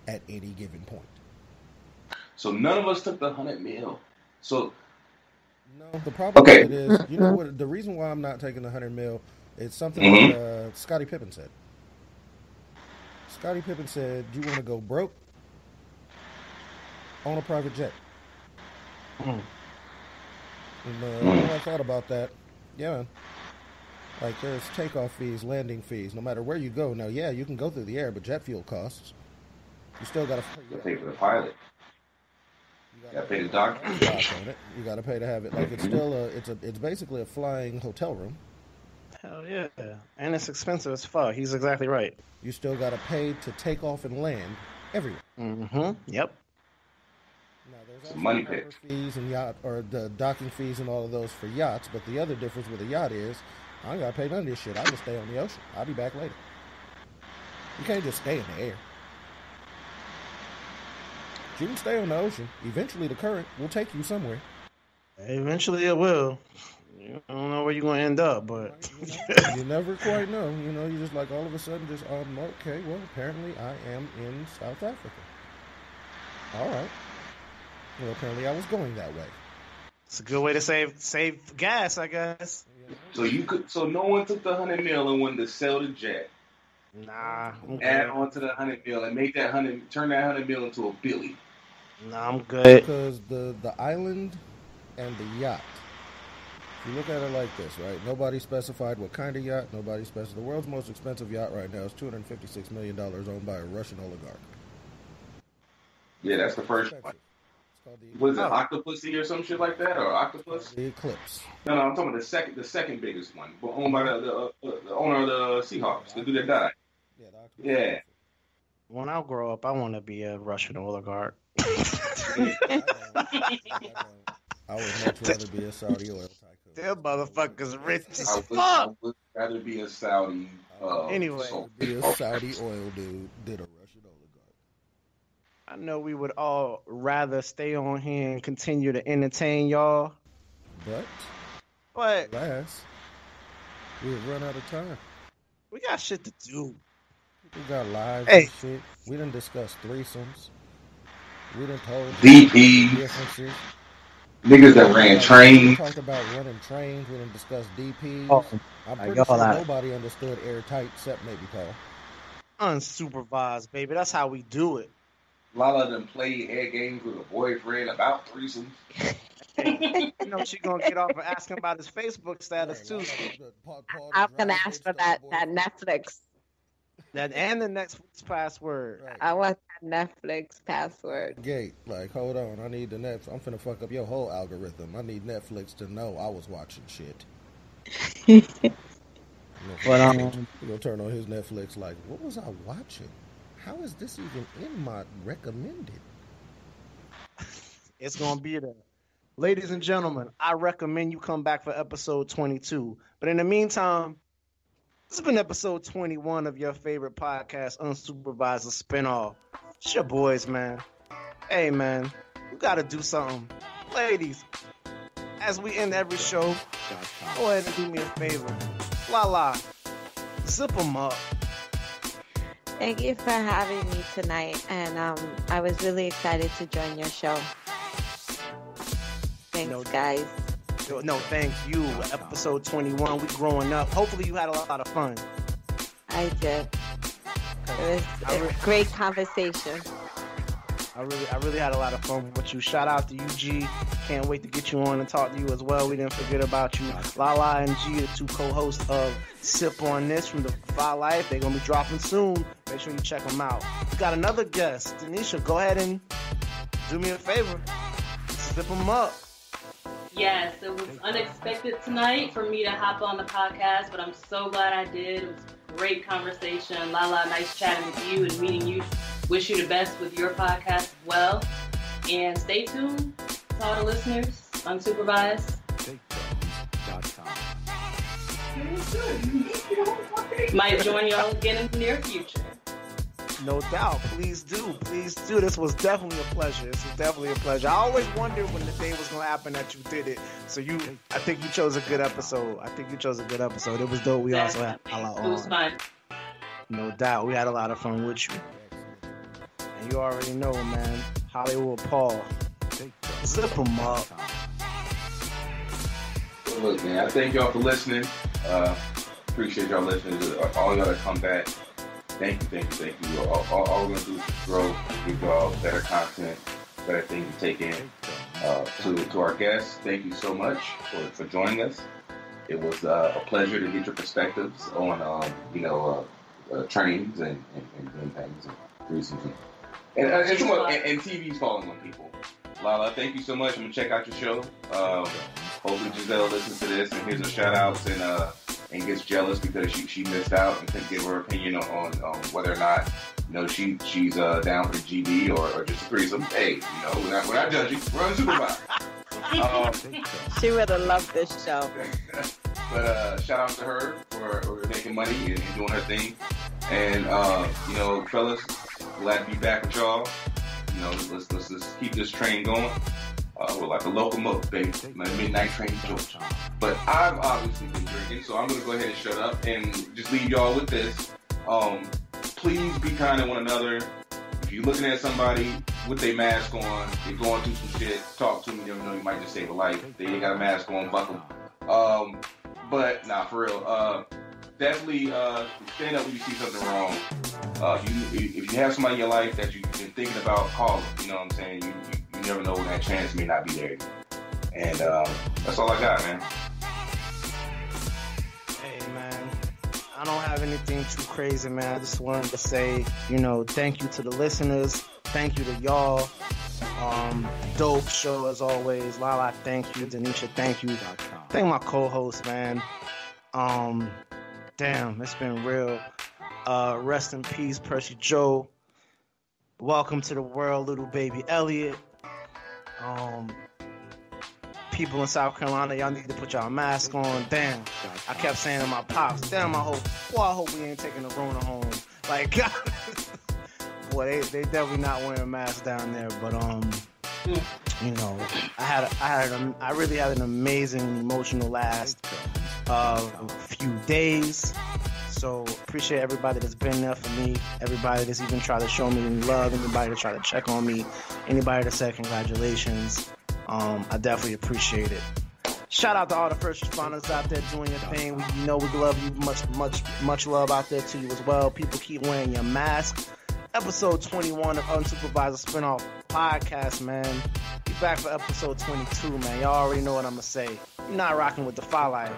at any given point. So none of us took the 100 mil. So no, the problem with it is, you know what? The reason why I'm not taking the 100 mil is something that Scottie Pippen said. Scottie Pippen said, "You want to go broke? Own a private jet." And when I thought about that, yeah, man. Like, there's takeoff fees, landing fees, no matter where you go. Now, yeah, you can go through the air, but jet fuel costs. You still got to pay for the pilot. You got to pay the doctor. You got to pay to have it. Like, it's still it's basically a flying hotel room. Hell yeah, and it's expensive as fuck. He's exactly right. You still got to pay to take off and land everywhere. Yep. Now, there's money pit fees and yacht or the docking fees and all of those for yachts. But the other difference with a yacht is I ain't got to pay none of this shit. I just stay on the ocean. I'll be back later. You can't just stay in the air. You can stay on the ocean. Eventually, the current will take you somewhere. Eventually, it will. I don't know where you're going to end up, but... You never quite know. You know, you just like all of a sudden just, okay, well, apparently I am in South Africa. All right. Well, apparently I was going that way. It's a good way to save gas, I guess. So no one took the 100 mil and wanted to sell the jet. Nah. Add on to the 100 mil and turn that 100 mil into a billy. Nah, I'm good. Because the island and the yacht, if you look at it like this, right? Nobody specified what kind of yacht. Nobody specified. The world's most expensive yacht right now is $256 million, owned by a Russian oligarch. Yeah, that's the first one. Was it Octopussy or some shit like that, or Octopus? The Eclipse. No, I'm talking about the second biggest one, but owned by the owner of the Seahawks, the dude that died. Yeah. When I grow up, I want to be a Russian oligarch. I would much rather be a Saudi oil tycoon. Them motherfuckers rich as fuck. I would rather be a Saudi. Anyway, be a Saudi oil dude than a Russian oligarch. I know we would all rather stay on here and continue to entertain y'all. But alas, we've run out of time. We got shit to do. We got lives and shit. We done discussed threesomes. We done told DP differences. Niggas that ran trains. We talked about running trains. We done discussed DPs. I'm pretty sure nobody understood airtight except maybe Paul. Unsupervised, baby. That's how we do it. Lala done played head games with a boyfriend about threesomes. You know she gonna get off and ask him about his Facebook status too. I'm gonna ask for that Netflix. And the Netflix password. Right. I want that Netflix password. Gate, like, hold on, I need the Netflix. I'm finna fuck up your whole algorithm. I need Netflix to know I was watching shit. But you gonna turn on his Netflix like, what was I watching? How is this even in my recommended? It's gonna be there. Ladies and gentlemen, I recommend you come back for episode 22. But in the meantime, this has been episode 21 of your favorite podcast, Unsupervised Spinoff. It's your boys, man. Hey, man, we gotta do something. Ladies, as we end every show, go ahead and do me a favor. Lala, zip them up. Thank you for having me tonight, and I was really excited to join your show. Thanks, guys. No, thank you. Episode 21, we growing up. Hopefully you had a lot of fun. I did. It was a great conversation. I really had a lot of fun with you. Shout out to UG. Can't wait to get you on and talk to you as well. We didn't forget about you. Lala and G, the two co-hosts of Sip on This from the Fly Life. They're going to be dropping soon. Make sure you check them out. We got another guest. Denisha, go ahead and do me a favor. Zip them up. Yes, it was unexpected tonight for me to hop on the podcast, but I'm so glad I did. It was a great conversation. Lala, nice chatting with you and meeting you. Wish you the best with your podcast as well. And stay tuned to all the listeners, unsupervised. Might join y'all again in the near future. No doubt. Please do. Please do. This was definitely a pleasure. I always wondered when the day was going to happen that you did it. So I think you chose a good episode. It was dope. We also had a lot on. It was fun. No doubt. We had a lot of fun with you. And you already know, man. Hollywood Paul. Zip them up. Well, look, man, I thank y'all for listening. Appreciate y'all listening. All y'all that come back. Thank you. All we're going to do is just grow, give y'all better content, better things to take in. To our guests, thank you so much for joining us. It was a pleasure to get your perspectives on, trains and things and threesomes and TV's falling on people. Lala, thank you so much. I'm going to check out your show. Hopefully Giselle listens to this and hears her shout-outs and gets jealous because she missed out and couldn't give her opinion on whether or not she's down for the GB or just a threesome. Hey, we're not judging. We're unsupervised. She would have loved this show. But shout out to her for making money and doing her thing. And fellas, glad to be back with y'all. Let's keep this train going. We're like a locomotive, baby. My midnight train George. But I've obviously been drinking, so I'm going to go ahead and shut up and just leave y'all with this. Please be kind to one another. If you're looking at somebody with their mask on, they're going through some shit, talk to them. You never know, you might just save a life. They ain't got a mask on, fuck them. But, nah, for real. Definitely stand up when you see something wrong. If you have somebody in your life that you've been thinking about, call them. You know what I'm saying? You never know when that chance may not be there. And that's all I got, man. Hey, man. I don't have anything too crazy, man. I just wanted to say, thank you to the listeners. Thank you to y'all. Dope show as always. Lala, thank you. Denisha, thank you. Thank my co-host, man. Damn, it's been real. Rest in peace, Percy Joe. Welcome to the world, little baby Elliot. People in South Carolina, y'all need to put y'all mask on. Damn, I kept saying to my pops, damn, I hope we ain't taking the Rona home. Like, boy, they definitely not wearing masks down there. But I really had an amazing emotional last few days. So appreciate everybody that's been there for me, everybody that's even tried to show me love, anybody that tried to check on me, anybody that said congratulations. I definitely appreciate it. Shout out to all the first responders out there doing your thing. We love you. Much love out there to you as well. People keep wearing your mask. Episode 21 of Unsupervised Spinoff Podcast, man. Be back for episode 22, man. Y'all already know what I'm going to say. You're not rocking with Defy Life.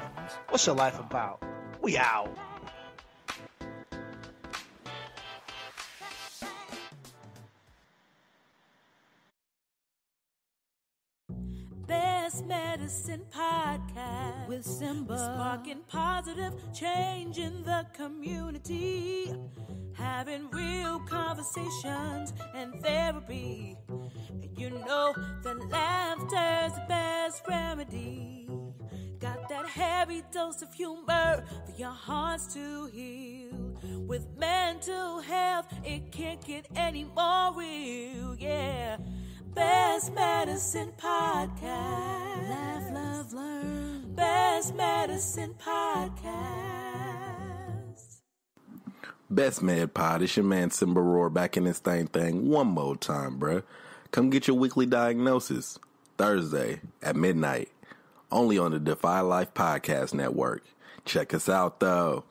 What's your life about? We out. Best Medicine Podcast with Simba, sparking positive change in the community, having real conversations and therapy. That laughter's the best remedy. Got that heavy dose of humor for your hearts to heal. With mental health, it can't get any more real, yeah. Best Medicine Podcast. Laugh, love, learn. Best Medicine Podcast. Best Med Pod. It's your man Simba Roar back in this thing one more time, bruh. Come get your weekly diagnosis Thursday at midnight. Only on the Defy Life Podcast Network. Check us out, though.